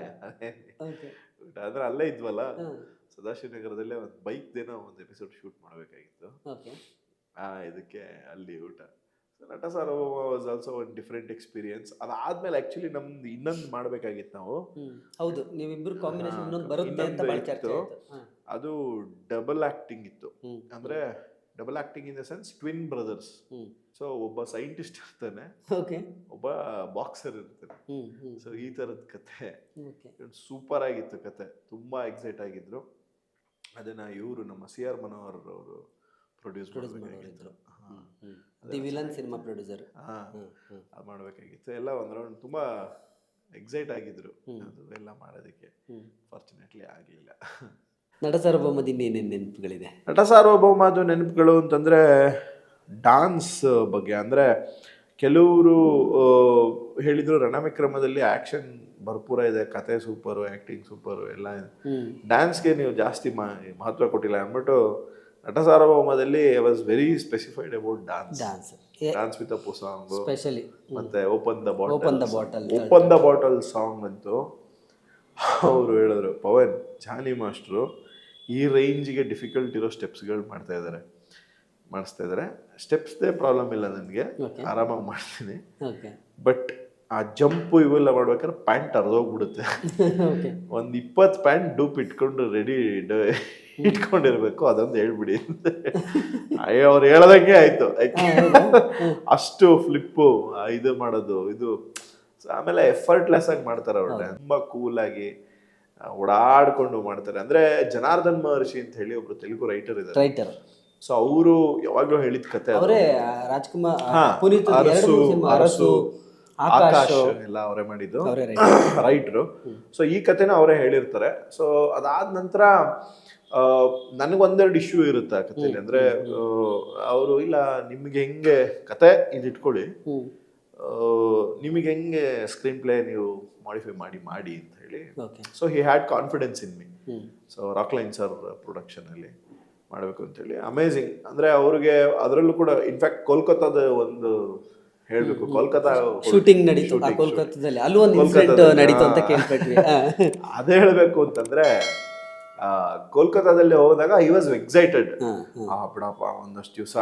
ಅಂದ್ರೆ ಅಲ್ಲೇ ಇದ್ವಲ್ಲ ಸದಾಶಿವನಗರದಲ್ಲೇ ಒಂದು ಬೈಕ್ದೇನೋ ಒಂದು ಎಪಿಸೋಡ್ ಶೂಟ್ ಮಾಡಬೇಕಾಗಿತ್ತು. ಇದಕ್ಕೆ ಅಲ್ಲಿ ಊಟ. ನಟ ಸಾರ್ವಭೌಮ ವಾಸ್ ಆಲ್ಸೋ ಒಂದು ಡಿಫ್ರೆಂಟ್ ಎಕ್ಸ್ಪೀರಿಯನ್ಸ್. ಅದಾದ್ಮೇಲೆ ಆಕ್ಚುಲಿ ನಮ್ದು ಇನ್ನೊಂದು ಮಾಡ್ಬೇಕಾಗಿತ್ತು ನಾವು. ಹೌದು, ನೀವಿಬ್ರು ಕಾಂಬಿನೇಷನ್ ಇನ್ನೊಂದು ಬರುತ್ತೆ ಅಂತ ಬಹಳ ಚರ್ಚೆ ಆಯ್ತು. ಅದು ಡಬಲ್ ಆಕ್ಟಿಂಗ್ ಇತ್ತು. ಅಂದ್ರೆ double acting in the sense twin brothers. So ಒಬ್ಬ ಸೈಂಟಿಸ್ಟ್ ಇರ್ತಾನೆ, ಒಬ್ಬ ಬಾಕ್ಸರ್ ಇರ್ತಾನೆ. ಸೊ ಈ ತರದ ಕತೆ ಸೂಪರ್ ಆಗಿತ್ತು ಕತೆ, ತುಂಬಾ ಎಕ್ಸೈಟ್ ಆಗಿದ್ರು. ಅದನ್ನ ಇವರು ನಮ್ಮ CR ಮನೋಹರ್ ಅವರು ಪ್ರೊಡ್ಯೂಸ್ ಮಾಡಬೇಕಾಗಿತ್ತು. ದಿ ವಿಲನ್ ಸಿನಿಮಾ ಪ್ರೊಡ್ಯೂಸರ್ ಮಾಡಬೇಕಾಗಿತ್ತು. ಎಲ್ಲ ಒಂದ್ ರೌಂಡ್ ತುಂಬಾ ಎಕ್ಸೈಟ್ ಆಗಿದ್ರು ಅದೆಲ್ಲ ಮಾಡೋದಕ್ಕೆ. ಫಾರ್ಚುನೇಟ್ಲಿ ಆಗಲಿಲ್ಲ. ನಟ ಸಾರ್ವಭೌಮದ ಇನ್ನೇನೇನು ನೆನಪುಗಳಿದೆ? ನಟ ಸಾರ್ವಭೌಮದ ನೆನಪುಗಳು ಅಂತಂದ್ರೆ ಡಾನ್ಸ್ ಬಗ್ಗೆ. ಅಂದ್ರೆ ಕೆಲವರು ಹೇಳಿದ್ರು ರಣವಿಕ್ರಮದಲ್ಲಿ ಆ್ಯಕ್ಷನ್ ಭರ್ಪೂರ ಇದೆ, ಕತೆ ಸೂಪರು, ಆ್ಯಕ್ಟಿಂಗ್ ಸೂಪರು ಎಲ್ಲ ಇದೆ, ಡ್ಯಾನ್ಸ್ಗೆ ನೀವು ಜಾಸ್ತಿ ಮಹತ್ವ ಕೊಟ್ಟಿಲ್ಲ ಅಂದ್ಬಿಟ್ಟು ನಟ ಸಾರ್ವಭೌಮದಲ್ಲಿ I was very specified about dance with Appu song, specially ಮತ್ತೆ ಓಪನ್ ದ ಬಾಟಲ್ ಸಾಂಗ್ ಅಂತೂ ಅವರು ಹೇಳಿದ್ರು, ಪವನ್ ಜಾನಿ ಮಾಸ್ಟ್ರು ಈ ರೇಂಜಿಗೆ ಡಿಫಿಕಲ್ಟ್ ಇರೋ ಸ್ಟೆಪ್ಸ್ಗಳು ಮಾಡಿಸ್ತಾ ಇದ್ದಾರೆ. ಸ್ಟೆಪ್ಸ್ದೇ ಪ್ರಾಬ್ಲಮ್ ಇಲ್ಲ ನನಗೆ, ಆರಾಮಾಗಿ ಮಾಡ್ತೀನಿ. ಬಟ್ ಆ ಜಂಪು ಇವೆಲ್ಲ ಮಾಡ್ಬೇಕಾದ್ರೆ ಪ್ಯಾಂಟ್ ಅರ್ಧೋಗ್ಬಿಡುತ್ತೆ. ಒಂದು 20 ಪ್ಯಾಂಟ್ ಡೂಪ್ ಇಟ್ಕೊಂಡು ಇಟ್ಕೊಂಡಿರ್ಬೇಕು, ಅದೊಂದು ಹೇಳ್ಬಿಡಿ. ಅಯ್ಯೋ ಅವ್ರು ಹೇಳ್ದಂಗೆ ಆಯ್ತು. ಅಷ್ಟು ಫ್ಲಿಪ್ಪು ಇದು ಮಾಡೋದು ಇದು. ಆಮೇಲೆ ಎಫರ್ಟ್ಲೆಸ್ ಆಗಿ ಮಾಡ್ತಾರೆ ಅವ್ರು, ತುಂಬಾ ಕೂಲ್ ಆಗಿ ಓಡಾಡ್ಕೊಂಡು ಮಾಡ್ತಾರೆ. ಅಂದ್ರೆ ಜನಾರ್ದನ್ ಮಹರ್ಷಿ ಅಂತ ಹೇಳಿ ಒಬ್ರು ತೆಲುಗು ರೈಟರ್ ಇದ್ದಾರೆ. ಸೊ ಅವರು ಯಾವಾಗ್ಲೂ ಹೇಳಿದ ಕತೆ, ಅವರೇ ರಾಜ್ಕುಮಾರ್, ಅರಸು, ಆಕಾಶ್ ಎಲ್ಲ ಅವರೇ ಮಾಡಿದ್ದು ರೈಟ್ರು. ಸೊ ಈ ಕತೆನ ಅವರೇ ಹೇಳಿರ್ತಾರೆ. ಸೊ ಅದಾದ ನಂತರ ನನಗೊಂದೆರಡು ಇಶ್ಯೂ ಇರುತ್ತೆ ಆ ಕಥೆಯಲ್ಲಿ. ಅಂದ್ರೆ ಅವರು ಇಲ್ಲ ನಿಮ್ಗೆ ಹೆಂಗೆ ಕತೆ ಇದಿಟ್ಕೊಳ್ಳಿ, ನಿಮಗೆ ಹೆಂಗೆ ಸ್ಕ್ರೀನ್ ಪ್ಲೇ ನೀವು ಮಾಡಿಫೈ ಮಾಡಿ ಅಂತ ಹೇಳಿ. So he had confidence in me. So Rockline sir production ಅಲ್ಲಿ ಮಾಡಬೇಕು ಅಂತೇಳಿ ಅಮೇಝಿಂಗ್. ಅಂದ್ರೆ ಅವ್ರಿಗೆ ಅದರಲ್ಲೂ ಕೂಡ ಇನ್ಫ್ಯಾಕ್ಟ್ ಕೋಲ್ಕತ್ತಾದ ಒಂದು ಹೇಳ್ಬೇಕು, ಕೋಲ್ಕತ್ತಾ ಶೂಟಿಂಗ್ ನಡೀತು ಕೋಲ್ಕತ್ತಾದಲ್ಲಿ, ಅಲ್ಲೂ ಒಂದು ಇನ್ಸಿಡೆಂಟ್ ನಡೀತು ಅಂತ ಕೇಳ್ಪಟ್ವಿ. ಅದೇ ಹೇಳ್ಬೇಕು ಅಂತಂದ್ರೆ ಕೋಲ್ಕತ್ತಾದಲ್ಲಿ ಹೋದಾಗ ಐ ವಾಸ್ ಎಕ್ಸೈಟೆಡ್. ಬಿಡಪ್ಪ ಒಂದಷ್ಟು ದಿವಸ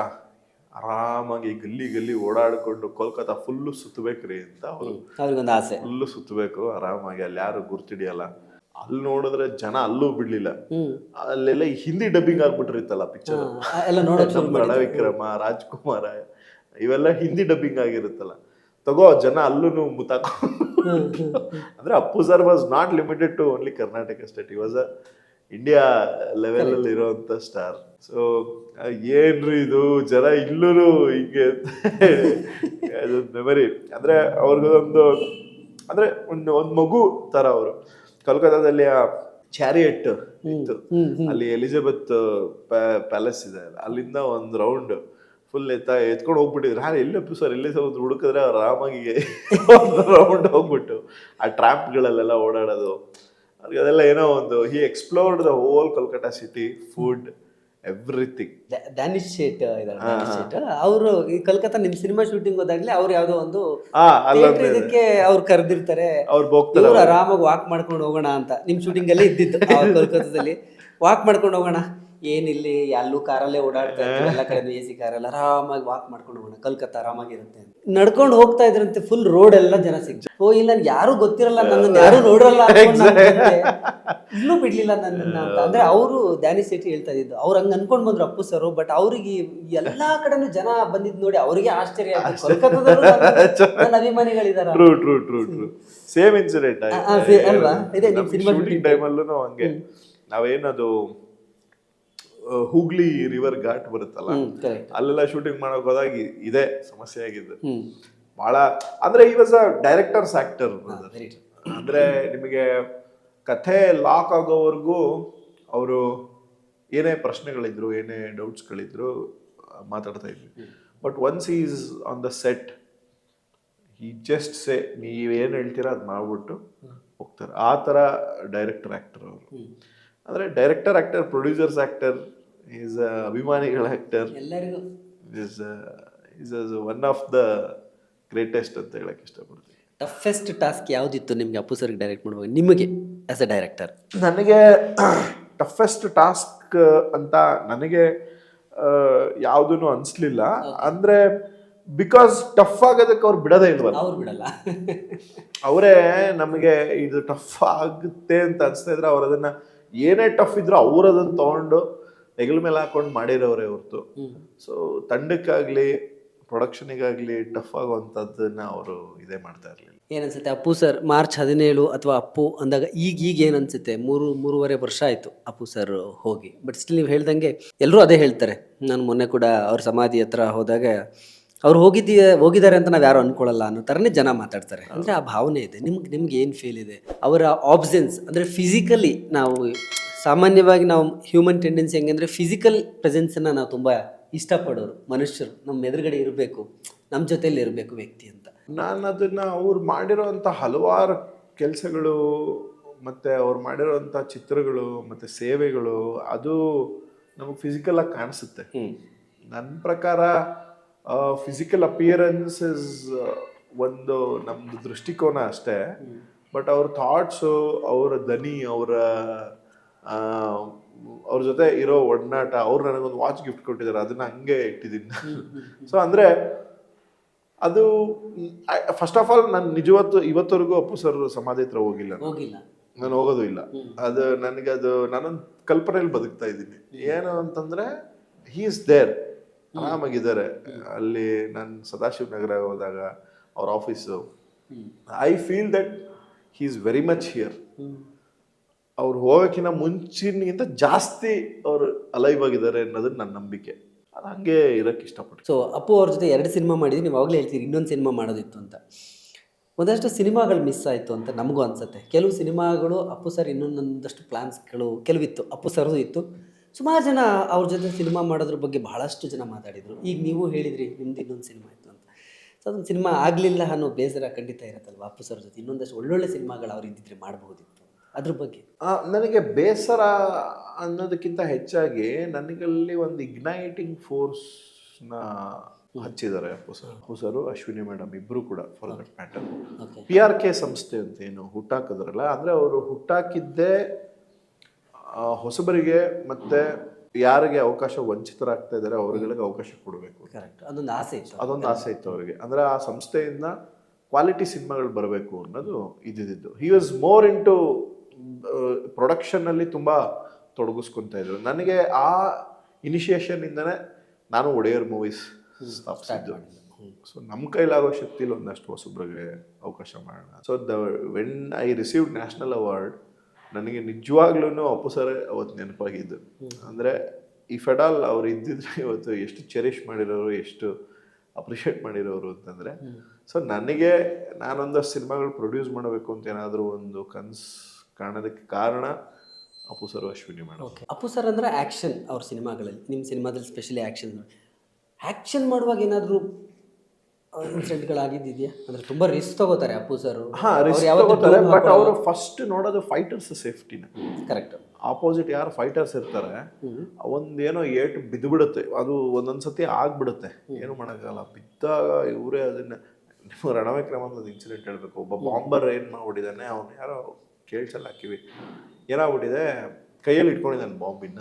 ಆರಾಮಾಗಿ ಗಲ್ಲಿ ಓಡಾಡ್ಕೊಂಡು ಕೋಲ್ಕತ್ತಾ ಫುಲ್ಲು ಸುತ್ತಬೇಕ್ರಿ ಅಂತ ಅವ್ರಿಗೊಂದು ಆಸೆ, ಫುಲ್ಲು ಸುತ್ತಬೇಕು ಆರಾಮಾಗಿ, ಅಲ್ಲಿ ಯಾರು ಗುರ್ತಿಡಿಯಲ್ಲ. ಅಲ್ಲಿ ನೋಡಿದ್ರೆ ಜನ ಅಲ್ಲೂ ಬಿಡ್ಲಿಲ್ಲ, ಅಲ್ಲೆಲ್ಲ ಹಿಂದಿ ಡಬ್ಬಿಂಗ್ ಆಗ್ಬಿಟ್ಟಿರುತ್ತಲ್ಲ ಪಿಕ್ಚರ್, ರಣವಿಕ್ರಮ, ರಾಜ್ಕುಮಾರ ಇವೆಲ್ಲ ಹಿಂದಿ ಡಬ್ಬಿಂಗ್ ಆಗಿರುತ್ತಲ್ಲ, ತಗೋ ಜನ ಅಲ್ಲೂ ಮುತ್ತಾಕೋ. ಅಂದ್ರೆ Appu sir was not limited to only Karnataka state, ಈ ವಾಸ್ ಅ ಇಂಡಿಯಾ ಲೆವೆಲ್ ಅಲ್ಲಿ ಇರುವಂತ ಸ್ಟಾರ್. ಸೊ ಏನ್ರಿ ಇದು ಜನ ಇಲ್ಲೂ ಹಿಂಗೆ ಮೆಮರಿ. ಅಂದ್ರೆ ಅವ್ರಿಗೊಂದು ಅಂದ್ರೆ ಒಂದು ಮಗು ತರ ಅವರು. ಕೋಲ್ಕತ್ತಾದಲ್ಲಿ ಆ ಚಾರಿಯಟ್ ಇತ್ತು, ಅಲ್ಲಿ ಎಲಿಜಬೆತ್ ಪ್ಯಾಲೇಸ್ ಇದೆ, ಅಲ್ಲಿಂದ ಒಂದು ರೌಂಡ್ ಫುಲ್ ಎತ್ಕೊಂಡು ಹೋಗ್ಬಿಟ್ಟಿದ್ರು. ಎಲ್ಲಪ್ಪು ಸರ್ ಎಲ್ಲಿ ಒಂದು ಹುಡುಕಿದ್ರೆ ಅವ್ರು ಆರಾಮಾಗಿ ಒಂದು ರೌಂಡ್ ಹೋಗ್ಬಿಟ್ಟು ಆ ಟ್ರ್ಯಾಪ್ಗಳಲ್ಲೆಲ್ಲ ಓಡಾಡೋದು, ಅದೆಲ್ಲ ಏನೋ ಒಂದು he explored the whole Kolkata city, food, everything. Danish Sait ಅವರು ಈ ಕಲ್ಕತ್ತಾ ನಿಮ್ ಸಿನಿಮಾ ಶೂಟಿಂಗ್ ಹೋದಾಗ್ಲೇ ಅವ್ರು ಯಾವ್ದೋ ಒಂದು ಇದಕ್ಕೆ ಅವ್ರು ಕರೆದಿರ್ತಾರೆ, ಅವ್ರು ಆರಾಮಾಗಿ ವಾಕ್ ಮಾಡ್ಕೊಂಡು ಹೋಗೋಣ ಅಂತ. ನಿಮ್ ಶೂಟಿಂಗ್ ಅಲ್ಲೇ ಇದ್ದಿತ್ತು ಕೋಲ್ಕತ್ತಾದಲ್ಲಿ, ವಾಕ್ ಮಾಡ್ಕೊಂಡು ಹೋಗೋಣ, ಏನಿಲ್ಲಿ ಎಲ್ಲೂ ಕಾರಲ್ಲೇ ಓಡಾಡ್ತಾ ಇರ್ತೀವಿ, ಎಲ್ಲ ಕಡೆ AC ಕಾರಲ್ಲಿ ಆರಾಮಾಗಿ ವಾಕ್ ಮಾಡ್ಕೊಂಡು ಹೋಗೋಣ, ಕಲ್ಕತ್ತಾ ಆರಾಮಾಗಿರುತ್ತೆ ಅಂತ ನಡ್ಕೊಂಡು ಹೋಗ್ತಾ ಇದ್ರಂತೆ. ಫುಲ್ ರೋಡ್ ಎಲ್ಲ ಜನ ಸಿಗ್ತಾರೆ. ಓ ಇಲ್ಲ ಯಾರು ಗೊತ್ತಿರಲ್ಲ, ನನ್ನ ಯಾರು ನೋಡಿರಲ್ಲ, ಇಲ್ಲೂ ಬಿಡ್ಲಿಲ್ಲ ನನ್ನ ಅಂತ. ಅಂದ್ರೆ ಅವರು ಡ್ಯಾನಿ ಶೆಟ್ಟಿ ಹೇಳ್ತಾ ಇದ್ದು, ಅವ್ರು ಹಂಗ ಅನ್ಕೊಂಡ್ ಬಂದ್ರು ಅಪ್ಪು ಸರ್. ಬಟ್ ಅವ್ರಿಗೆ ಎಲ್ಲಾ ಕಡೆನೂ ಜನ ಬಂದಿದ್ ನೋಡಿ ಅವ್ರಿಗೆ ಆಶ್ಚರ್ಯ ಆಯ್ತು, ಕೋಲ್ಕತ್ತಾದಲ್ಲೂ ನನ್ನ ಅಭಿಮಾನಿಗಳಿದಾರ. ಸೇಮ್ ಇನ್ಸಿಡೆಂಟ್ ಅಲ್ವಾ? ಇದೆ ನಿಮ್ ಸಿನಿಮಾ ಶೂಟಿಂಗ್ ಟೈಮಲ್ಲೂ ಹಂಗೆ. ನಾವೇನದು ಹೂಗ್ಲಿ ರಿವರ್ ಘಾಟ್ ಬರುತ್ತಲ್ಲ, ಅಲ್ಲೆಲ್ಲ ಶೂಟಿಂಗ್ ಮಾಡಕ್ ಹೋದಾಗ ಇದೇ ಸಮಸ್ಯೆ ಆಗಿದ್ದು ಬಹಳ. ಅಂದ್ರೆ ಈ ವಾಸ್ ಅ ಡೈರೆಕ್ಟರ್ಸ್ ಆಕ್ಟರ್. ಅಂದ್ರೆ ನಿಮಗೆ ಕಥೆ ಲಾಕ್ ಆಗೋವರೆಗೂ ಅವರು ಏನೇ ಪ್ರಶ್ನೆಗಳಿದ್ರು, ಏನೇ ಡೌಟ್ಸ್ಗಳಿದ್ರು ಮಾತಾಡ್ತಾ ಇದ್ವಿ. But once is on the set, ಈ ಜಸ್ಟ್ ಸೇ ನೀವೇನು ಹೇಳ್ತೀರಾ ಅದು ಮಾಡ್ಬಿಟ್ಟು ಹೋಗ್ತಾರೆ. ಆ ಥರ ಡೈರೆಕ್ಟರ್ ಆಕ್ಟರ್ ಅವರು. ಅಂದರೆ director actor, producers actor, is ಅಭಿಮಾನಿಗಳ ಆಕ್ಟರ್, ಎಲ್ಲರಿಗೂ is one of the greatest ಅಂತ ಹೇಳಕ್ ಇಷ್ಟಪಡ್ತೀನಿ. ಟಫೆಸ್ಟ್ ಟಾಸ್ಕ್ ಯಾವುದಿತ್ತು ನಿಮಗೆ ಅಪ್ಪು ಸರ್ಗೆ ಡೈರೆಕ್ಟ್ ಮಾಡುವಾಗ, ನಿಮಗೆ ಆಸ್ ಎ ಡೈರೆಕ್ಟರ್? ನನಗೆ ಟಫೆಸ್ಟ್ ಟಾಸ್ಕ್ ಅಂತ ನನಗೆ ಯಾವುದೂ ಅನಿಸ್ಲಿಲ್ಲ. ಅಂದರೆ ಬಿಕಾಸ್ ಟಫ್ ಆಗೋದಕ್ಕೆ ಅವ್ರು ಬಿಡೋದೇ ಇಲ್ವಲ್ಲ, ಅವ್ರು ಬಿಡಲ್ಲ. ಅವರೇ ನಮಗೆ ಇದು ಟಫ್ ಆಗುತ್ತೆ ಅಂತ ಅನಿಸ್ತಾ ಇದ್ರೆ ಅವ್ರು ಅದನ್ನ ಏನೇ ಟಫ್ ಇದ್ರು ಅವ್ರು ಅದನ್ನ ತಗೊಂಡು ಹೆಗಲ ಮೇಲೆ ಹಾಕೊಂಡು ಮಾಡಿರೋರೇ ಹೊರತು. ಸೊ ತಂಡಕ್ಕಾಗ್ಲಿ ಪ್ರೊಡಕ್ಷನಿಗಾಗ್ಲಿ ಟಫ್ ಆಗುವಂಥದ್ದನ್ನ ಅವರು ಇದೇ ಮಾಡ್ತಾ ಇರಲಿಲ್ಲ. ಏನನ್ಸುತ್ತೆ ಅಪ್ಪು ಸರ್ ಮಾರ್ಚ್ 17 ಅಥವಾ ಅಪ್ಪು ಅಂದಾಗ ಈಗ ಏನನ್ಸುತ್ತೆ? 3.5 ವರ್ಷ ಆಯಿತು ಅಪ್ಪು ಸರ್ ಹೋಗಿ. ಬಟ್ ಸ್ಟಿಲ್ ನೀವು ಹೇಳ್ದಂಗೆ ಎಲ್ಲರೂ ಅದೇ ಹೇಳ್ತಾರೆ. ನಾನು ಮೊನ್ನೆ ಕೂಡ ಅವ್ರ ಸಮಾಧಿ ಹತ್ರ ಹೋದಾಗ ಅವ್ರು ಹೋಗಿದ್ದಾರೆ ಅಂತ ನಾವು ಯಾರು ಅನ್ಕೊಳ್ಳಲ್ಲ ಅನ್ನೋ ಥರನೇ ಜನ ಮಾತಾಡ್ತಾರೆ. ಅಂದರೆ ಆ ಭಾವನೆ ಇದೆ. ನಿಮ್ಗೆ ಏನು ಫೀಲ್ ಇದೆ ಅವರ ಆಬ್ಸೆನ್ಸ್? ಅಂದರೆ ಫಿಸಿಕಲಿ ನಾವು ಸಾಮಾನ್ಯವಾಗಿ ನಾವು ಹ್ಯೂಮನ್ ಟೆಂಡೆನ್ಸಿ ಹೆಂಗೆ ಅಂದರೆ ಫಿಸಿಕಲ್ ಪ್ರೆಸೆನ್ಸನ್ನು ನಾವು ತುಂಬ ಇಷ್ಟಪಡೋರು ಮನುಷ್ಯರು. ನಮ್ಮ ಎದುರುಗಡೆ ಇರಬೇಕು, ನಮ್ಮ ಜೊತೆಯಲ್ಲಿ ಇರಬೇಕು ವ್ಯಕ್ತಿ ಅಂತ. ನಾನು ಅದನ್ನು ಅವ್ರು ಮಾಡಿರೋಂಥ ಹಲವಾರು ಕೆಲಸಗಳು ಮತ್ತು ಅವ್ರು ಮಾಡಿರೋಂಥ ಚಿತ್ರಗಳು ಮತ್ತು ಸೇವೆಗಳು ಅದು ನಮಗೆ ಫಿಸಿಕಲಾಗಿ ಕಾಣಿಸುತ್ತೆ. ನನ್ನ ಪ್ರಕಾರ ಫಿಸಿಕಲ್ ಅಪಿಯರೆನ್ಸ್ ಇಸ್ ಒಂದು ನಮ್ಮದು ದೃಷ್ಟಿಕೋನ ಅಷ್ಟೇ. ಬಟ್ ಅವ್ರ ಥಾಟ್ಸು, ಅವರ ದನಿ, ಅವ್ರ ಜೊತೆ ಇರೋ ಒಡನಾಟ, ಅವ್ರು ನನಗೊಂದು ವಾಚ್ ಗಿಫ್ಟ್ ಕೊಟ್ಟಿದ್ದಾರೆ, ಅದನ್ನ ಹಂಗೆ ಇಟ್ಟಿದ್ದೀನಿ. ಸೊ ಅಂದರೆ ಅದು ಫಸ್ಟ್ ಆಫ್ ಆಲ್ ನಾನು ಇವತ್ತವರೆಗೂ ಅಪ್ಪು ಸರ್ ಸಮಾಧಿ ಹತ್ರ ಹೋಗಿಲ್ಲ, ನಾನು ಹೋಗೋದು ಇಲ್ಲ. ಅದು ನನಗೆ ನಾನೊಂದು ಕಲ್ಪನೆಯಲ್ಲಿ ಬದುಕ್ತಾ ಇದ್ದೀನಿ. ಏನು ಅಂತಂದ್ರೆ ಹಿ ಇಸ್ ದೇರ್, ಆರಾಮಾಗಿದ್ದಾರೆ ಅಲ್ಲಿ. ನಾನು ಸದಾಶಿವ ನಗರ ಹೋದಾಗ ಅವ್ರ office, I feel that he is very much here. ಅವ್ರು ಹೋಗೋಕ್ಕಿಂತ ಮುಂಚಿನಿಗಿಂತ ಜಾಸ್ತಿ ಅವ್ರು ಅಲೈವ್ ಆಗಿದ್ದಾರೆ ಅನ್ನೋದು ನನ್ನ ನಂಬಿಕೆ. ಅದು ಹಂಗೆ ಇರೋಕ್ಕೆ ಇಷ್ಟಪಟ್ಟು. ಸೊ ಅಪ್ಪು ಅವ್ರ ಜೊತೆ 2 ಸಿನಿಮಾ ಮಾಡಿದ್ವಿ, ನೀವು ಅವಾಗಲೇ ಹೇಳ್ತೀರಿ ಇನ್ನೊಂದು ಸಿನಿಮಾ ಮಾಡೋದಿತ್ತು ಅಂತ. ಒಂದಷ್ಟು ಸಿನಿಮಾಗಳು ಮಿಸ್ ಆಯಿತು ಅಂತ ನಮಗೂ ಅನಿಸುತ್ತೆ. ಕೆಲವು ಸಿನಿಮಾಗಳು ಅಪ್ಪು ಸರ್ ಇನ್ನೊಂದಷ್ಟು ಪ್ಲ್ಯಾನ್ಸ್ಗಳು ಕೆಲವಿತ್ತು, ಅಪ್ಪು ಸರ್ದು ಇತ್ತು. ಸುಮಾರು ಜನ ಅವ್ರ ಜೊತೆ ಸಿನಿಮಾ ಮಾಡೋದ್ರ ಬಗ್ಗೆ ಬಹಳಷ್ಟು ಜನ ಮಾತಾಡಿದರು. ಈಗ ನೀವು ಹೇಳಿದ್ರಿ ನಿಮ್ದು ಇನ್ನೊಂದು ಸಿನಿಮಾ ಇತ್ತು ಅಂತ. ಸೊ ಅದೊಂದು ಸಿನಿಮಾ ಆಗಲಿಲ್ಲ ಅನ್ನೋ ಬೇಸರ ಖಂಡಿತ ಇರುತ್ತಲ್ವ ಅಪ್ಪು ಸರ್ ಜೊತೆ. ಇನ್ನೊಂದಷ್ಟು ಒಳ್ಳೊಳ್ಳೆ ಸಿನಿಮಾಗಳು ಅವ್ರು ಇದ್ದಿದ್ರೆ ಮಾಡ್ಬೋದಿತ್ತು, ಅದ್ರ ಬಗ್ಗೆ. ನನಗೆ ಬೇಸರ ಅನ್ನೋದಕ್ಕಿಂತ ಹೆಚ್ಚಾಗಿ ನನಗಲ್ಲಿ ಒಂದು ಇಗ್ನೈಟಿಂಗ್ ಫೋರ್ಸ್ನ ಹಚ್ಚಿದ್ದಾರೆ ಅಪ್ಪು ಸರು, ಅಶ್ವಿನಿ ಮೇಡಮ್ ಇಬ್ಬರು ಕೂಡ. ಫಾರ್ ದಟ್ ಮ್ಯಾಟರ್ PRK ಸಂಸ್ಥೆ ಅಂತ ಏನು ಹುಟ್ಟಾಕಿದ್ರಲ್ಲ, ಅಂದರೆ ಅವರು ಹುಟ್ಟಾಕಿದ್ದೇ ಹೊಸಬರಿಗೆ ಮತ್ತೆ ಯಾರಿಗೆ ಅವಕಾಶ ವಂಚಿತರಾಗ್ತಾ ಇದ್ದಾರೆ ಅವ್ರಿಗೆ ಅವಕಾಶ ಕೊಡಬೇಕು. ಅದೊಂದು ಆಸೆ ಇತ್ತು ಅವರಿಗೆ. ಅಂದರೆ ಆ ಸಂಸ್ಥೆಯಿಂದ ಕ್ವಾಲಿಟಿ ಸಿನಿಮಾಗಳು ಬರಬೇಕು ಅನ್ನೋದು ಇದ್ದಿದ್ದು. ಹಿ ವಾಸ್ ಮೋರ್ ಇಂಟು ಪ್ರೊಡಕ್ಷನ್ನಲ್ಲಿ ತುಂಬ ತೊಡಗಿಸ್ಕೊತಾ ಇದ್ರು. ನನಗೆ ಆ ಇನಿಷಿಯೇಷನ್ ಇಂದನೇ ನಾನು ಒಡೆಯರ್ ಮೂವೀಸ್ ಸ್ಥಾಪಿಸಿದ್ದು. ಸೊ ನಮ್ಮ ಕೈಲಾಗೋ ಶಕ್ತಿಲಿ ಒಂದಷ್ಟು ಹೊಸಬ್ರಿಗೆ ಅವಕಾಶ ಮಾಡೋಣ. So when I received national award, ನನಗೆ ನಿಜವಾಗ್ಲೂ ಅಪ್ಪು ಸರ್ ಅವತ್ತು ನೆನಪಾಗಿದ್ದು. ಅಂದರೆ ಈ ಫೆಡಾಲ್ ಅವ್ರು ಇದ್ದಿದ್ರೆ ಇವತ್ತು ಎಷ್ಟು ಚೆರಿಷ್ ಮಾಡಿರೋರು, ಎಷ್ಟು ಅಪ್ರಿಷಿಯೇಟ್ ಮಾಡಿರೋರು ಅಂತಂದರೆ. ಸೊ ನನಗೆ ನಾನೊಂದಷ್ಟು ಸಿನಿಮಾಗಳು ಪ್ರೊಡ್ಯೂಸ್ ಮಾಡಬೇಕು ಅಂತ ಏನಾದರೂ ಒಂದು ಕನಸು ಕಾಣೋದಕ್ಕೆ ಕಾರಣ Appu sir, Ashwini madam. Appu sir ಅಂದರೆ ಆ್ಯಕ್ಷನ್ ಅವ್ರ ಸಿನಿಮಾಗಳಲ್ಲಿ. ನಿಮ್ಮ ಸಿನಿಮಾದಲ್ಲಿ ಸ್ಪೆಷಲಿ ಆ್ಯಕ್ಷನ್ ಮಾಡುವಾಗ ಏನಾದರೂ ಇನ್ಸಿಡೆಂಟ್ಗಳಾಗಿದೆಯಾ? ಅಂದರೆ ತುಂಬ ರಿಸ್ಕ್ ತಗೋತಾರೆ ಅಪ್ಪು ಸರ್. ಬಟ್ ಅವರು ಫಸ್ಟ್ ನೋಡೋದು ಫೈಟರ್ಸ್ ಸೇಫ್ಟಿನ. ಕರೆಕ್ಟ್. ಆಪೋಸಿಟ್ ಯಾರು ಫೈಟರ್ಸ್ ಇರ್ತಾರೆ, ಒಂದೇನೋ ಏಟು ಬಿದ್ದುಬಿಡುತ್ತೆ, ಅದು ಒಂದೊಂದ್ಸತಿ ಆಗ್ಬಿಡುತ್ತೆ, ಏನು ಮಾಡೋಕ್ಕಾಗಲ್ಲ. ಬಿದ್ದಾಗ ಇವರೇ ಅದನ್ನ, ನಿಮ್ಮ ರಣವಿಕ್ರಮದ ಇನ್ಸಿಡೆಂಟ್ ಹೇಳಬೇಕು. ಒಬ್ಬ ಬಾಂಬರ್ ಏನು ಮಾಡ್ಬಿಟ್ಟಿದ್ದಾನೆ, ಅವನು ಯಾರೋ ಕೇಳ್ಸಲ್ಲ ಹಾಕಿವಿ, ಏನಾಗ್ಬಿಟ್ಟಿದೆ, ಕೈಯಲ್ಲಿ ಇಟ್ಕೊಂಡಿದ್ದಾನೆ ಬಾಂಬಿನ,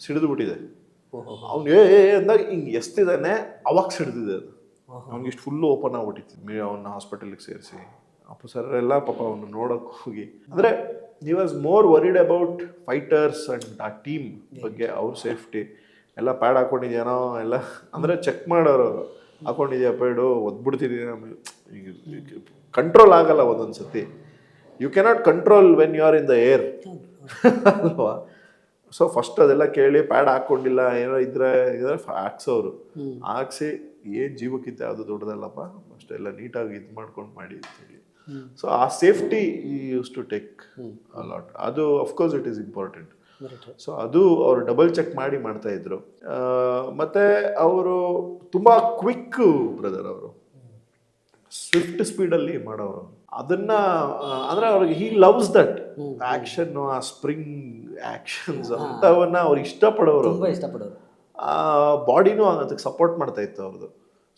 ಸಿಡಿದು ಬಿಟ್ಟಿದೆ. ಅವ್ನು ಅಂದಾಗ ಹಿಂಗೆ ಎಸ್ತಿದ್ದಾನೆ, ಅವಾಗ ಸಿಡಿದಿದೆ ಅದು. ಅವ್ನಿಗೆ ಇಷ್ಟು ಫುಲ್ಲು ಓಪನ್ ಆಗ್ಬಿಟ್ಟಿತ್ತು. ಅವನ್ನ ಹಾಸ್ಪಿಟಲ್ಗೆ ಸೇರಿಸಿ ಅಪ್ಪು ಸರ್ ಎಲ್ಲ ಪಾಪ ಅವನು ನೋಡೋಕೆ ಹೋಗಿ, ಅಂದರೆ he was more worried about fighters and ಆ ಟೀಮ್ ಬಗ್ಗೆ, ಅವ್ರ ಸೇಫ್ಟಿ ಎಲ್ಲ. ಪ್ಯಾಡ್ ಹಾಕೊಂಡಿದ್ಯಾನೋ ಎಲ್ಲ, ಅಂದರೆ ಚೆಕ್ ಮಾಡೋರು, ಹಾಕೊಂಡಿದ್ಯಾ ಪ್ಯಾಡು, ಒದ್ಬಿಡ್ತಿದ್ದೀನ. ಕಂಟ್ರೋಲ್ ಆಗಲ್ಲ ಒಂದೊಂದು ಸತಿ. You cannot control when you are in the air ಅಲ್ವಾ. ಸೊ ಫಸ್ಟ್ ಅದೆಲ್ಲ ಕೇಳಿ, ಪ್ಯಾಡ್ ಹಾಕ್ಕೊಂಡಿಲ್ಲ ಏನೋ ಇದ್ರೆ ಹಾಕ್ಸೋರು, ಹಾಕ್ಸಿ ಏನು ಜೀವಕ್ಕಿಂತ ಯಾವುದು ದೊಡ್ಡದಲ್ಲಪ್ಪ, ಅಷ್ಟೆಲ್ಲ ನೀಟಾಗಿ ಇದು ಮಾಡ್ಕೊಂಡು ಮಾಡಿ ಅಂತೇಳಿ. ಸೊ ಆ safety used to take a lot. ಅದು of course it is important. So ಅದು ಅವರು ಡಬಲ್ ಚೆಕ್ ಮಾಡಿ ಮಾಡ್ತಾ ಇದ್ರು. ಮತ್ತೆ ಅವರು ತುಂಬಾ ಕ್ವಿಕ್ ಬ್ರದರ್, ಅವರು ಸ್ವಿಫ್ಟ್ ಸ್ಪೀಡಲ್ಲಿ ಮಾಡೋರು ಅದನ್ನ. ಅಂದ್ರೆ ಅವ್ರಿಗೆ ಹಿ ಲವ್ಸ್ ದಟ್ ಆಕ್ಷನ್, ಆ ಸ್ಪ್ರಿಂಗ್ ಆಕ್ಷನ್ಸ್ ಅಂತವನ್ನ ಅವ್ರು ಇಷ್ಟಪಡೋರು. ಆ ಬಾಡಿನೂ ಅದಕ್ಕೆ ಸಪೋರ್ಟ್ ಮಾಡ್ತಾ ಇತ್ತು ಅವ್ರದ್ದು.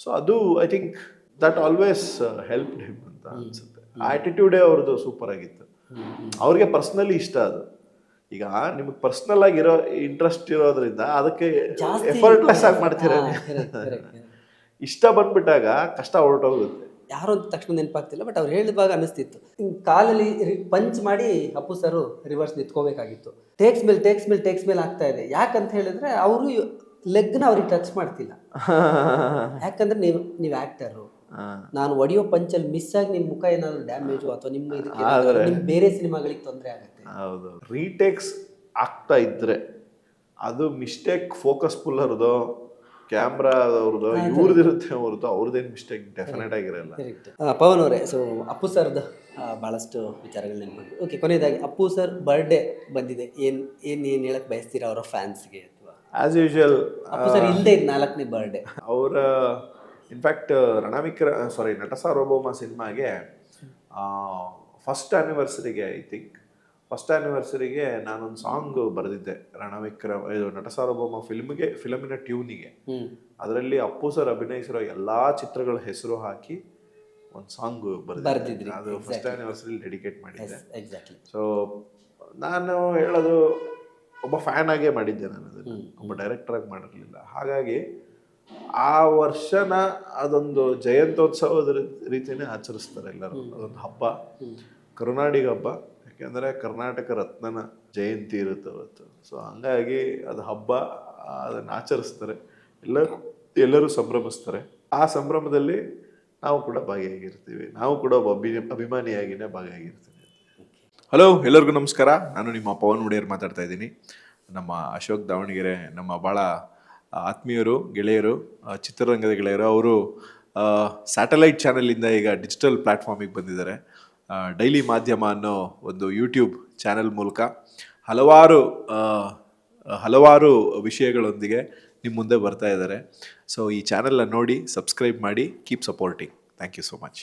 ಸೊ ಅದು I think that always help him ಅಂತ ಅನ್ಸುತ್ತೆ. ಆಟಿಟ್ಯೂಡೇ ಅವ್ರದ್ದು ಸೂಪರ್ ಆಗಿತ್ತು. ಅವ್ರಿಗೆ ಪರ್ಸ್ನಲಿ ಇಷ್ಟ ಅದು. ಈಗ ನಿಮಗೆ ಪರ್ಸ್ನಲ್ ಆಗಿರೋ ಇಂಟ್ರೆಸ್ಟ್ ಇರೋದ್ರಿಂದ ಅದಕ್ಕೆ ಎಫರ್ಟ್ಲೆಸ್ ಆಗಿ ಮಾಡ್ತೀರ. ಇಷ್ಟ ಬಂದ್ಬಿಟ್ಟಾಗ ಕಷ್ಟ ಹೊರಟೋಗುತ್ತೆ. ಯಾರು ಅಂತ ತಕ್ಷಣ ನೆನಪಾಗ್ತಿಲ್ಲ, ಬಟ್ ಅವ್ರು ಹೇಳಿದಾಗ ಅನಿಸ್ತಿತ್ತು. ಕಾಲಲ್ಲಿ ಪಂಚ್ ಮಾಡಿ ಅಪ್ಪು ಸರ್ ರಿವರ್ಸ್ ನಿಂತ್ಕೋಬೇಕಾಗಿತ್ತು. ಟೇಕ್ಸ್ ಮೇಲೆ ಆಗ್ತಾ ಇದೆ. ಯಾಕಂತ ಹೇಳಿದ್ರೆ ಅವರು ಲೆಗ್ನ ಅವ್ರಿಗೆ ಟಚ್ ಮಾಡ್ತಿಲ್ಲ. ಯಾಕಂದ್ರೆ ನೀವು ಆಕ್ಟರು, ನಾನು ಒಡಿಯೋ ಪಂಚಲ್ಲಿ ಮಿಸ್ ಆಗಿ ನಿಮ್ಮ ಮುಖ ಏನಾದ್ರು ಡ್ಯಾಮೇಜು ಅಥವಾ ನಿಮ್ಮ ಬೇರೆ ಸಿನಿಮಾಗಳಿಗೆ ತೊಂದರೆ ಆಗುತ್ತೆ. ಹೌದು, ರೀಟೇಕ್ಸ್ ಆಗ್ತಾ ಇದ್ರೆ ಅದು ಮಿಸ್ಟೇಕ್ ಫೋಕಸ್ ಪುಲ್ಲರ್ದು, ಕ್ಯಾಮ್ರಾ ಅವ್ರದ್ದು, ಇವ್ರದ್ದಿರುತ್ತೆ ಹೊರತು ಅವ್ರದ್ದೇನು ಮಿಸ್ಟೇಕ್ ಡೆಫಿನೆಟ್ ಆಗಿರಲ್ಲ. ಪವನ್ ಅವರೇ, ಸೊ ಅಪ್ಪು ಸರ್ದು ಭಾಳಷ್ಟು ವಿಚಾರಗಳು ನೆನ್ಕೊಂಡು. ಓಕೆ, ಕೊನೆಯದಾಗಿ ಅಪ್ಪು ಸರ್ ಬರ್ಡೇ ಬಂದಿದೆ, ಏನು ಹೇಳಕ್ ಬಯಸ್ತೀರಾ ಅವರ ಫ್ಯಾನ್ಸ್ಗೆ? ಅಥವಾ ಆಸ್ ಯೂಶುವಲ್ ಅಪ್ಪು ಸರ್ ಇಲ್ಲದೆ 4ನೇ ಬರ್ಡೇ, ಅವರ ಇನ್ಫ್ಯಾಕ್ಟ್ ನಟ ಸಾರ್ವಭೌಮ ಸಿನಿಮಾಗೆ ಫಸ್ಟ್ ಆ್ಯನಿವರ್ಸರಿಗೆ ಫಸ್ಟ್ ಆ್ಯನಿವರ್ಸರಿಗೆ ನಾನೊಂದು ಸಾಂಗ್ ಬರೆದಿದ್ದೆ ಇದು ನಟ ಸಾರ್ವಭೌಮ ಫಿಲಮಿನ ಟ್ಯೂನಿಗೆ. ಅದರಲ್ಲಿ ಅಪ್ಪು ಸರ್ ಅಭಿನಯಿಸಿರೋ ಎಲ್ಲಾ ಚಿತ್ರಗಳ ಹೆಸರು ಹಾಕಿ ಒಂದು ಸಾಂಗ್ ಬರ್ದಿದ್ರಿ. ಅದು ಫಸ್ಟ್ ಆ್ಯನಿವರ್ಸರಿ ಡೆಡಿಕೇಟ್ ಮಾಡಿದ್ದೆ. ಎಕ್ಸಾಕ್ಟ್ಲಿ. ಸೊ ನಾನು ಹೇಳೋದು ಒಬ್ಬ ಫ್ಯಾನ್ ಆಗೇ ಮಾಡಿದ್ದೆ, ನಾನು ಅದನ್ನು ಒಬ್ಬ ಡೈರೆಕ್ಟರ್ ಆಗಿ ಮಾಡಿರಲಿಲ್ಲ. ಹಾಗಾಗಿ ಆ ವರ್ಷನ ಅದೊಂದು ಜಯಂತ್ಯೋತ್ಸವದ ರೀತಿಯೇ ಆಚರಿಸ್ತಾರೆ ಎಲ್ಲರೂ. ಅದೊಂದು ಹಬ್ಬ, ಕರುನಾಡಿಗ ಹಬ್ಬ. ಯಾಕೆಂದರೆ ಕರ್ನಾಟಕ ರತ್ನನ ಜಯಂತಿ ಇರುತ್ತೆ ಅವತ್ತು. ಸೊ ಹಂಗಾಗಿ ಅದು ಹಬ್ಬ, ಅದನ್ನು ಆಚರಿಸ್ತಾರೆ, ಎಲ್ಲರೂ ಸಂಭ್ರಮಿಸ್ತಾರೆ. ಆ ಸಂಭ್ರಮದಲ್ಲಿ ನಾವು ಕೂಡ ಭಾಗಿಯಾಗಿರ್ತೀವಿ. ನಾವು ಕೂಡ ಒಬ್ಬ ಅಭಿಮಾನಿಯಾಗಿನೇ ಭಾಗಿಯಾಗಿರ್ತೀವಿ. ಹಲೋ, ಎಲ್ಲರಿಗೂ ನಮಸ್ಕಾರ. ನಾನು ನಿಮ್ಮ ಪವನ್ ಒಡೆಯರ್ ಮಾತಾಡ್ತಾ ಇದ್ದೀನಿ. ನಮ್ಮ ಅಶೋಕ್ ದಾವಣಗೆರೆ ನಮ್ಮ ಭಾಳ ಆತ್ಮೀಯರು, ಗೆಳೆಯರು, ಚಿತ್ರರಂಗದ ಗೆಳೆಯರು. ಅವರು ಸ್ಯಾಟಲೈಟ್ ಚಾನಲಿಂದ ಈಗ ಡಿಜಿಟಲ್ ಪ್ಲ್ಯಾಟ್ಫಾರ್ಮಿಗೆ ಬಂದಿದ್ದಾರೆ. ಡೈಲಿ ಮಾಧ್ಯಮ ಅನ್ನೋ ಒಂದು ಯೂಟ್ಯೂಬ್ ಚಾನೆಲ್ ಮೂಲಕ ಹಲವಾರು ವಿಷಯಗಳೊಂದಿಗೆ ನಿಮ್ಮ ಮುಂದೆ ಬರ್ತಾ ಇದ್ದಾರೆ. ಸೊ ಈ ಚಾನೆಲ್ನ ನೋಡಿ, ಸಬ್ಸ್ಕ್ರೈಬ್ ಮಾಡಿ, keep supporting. Thank you so much.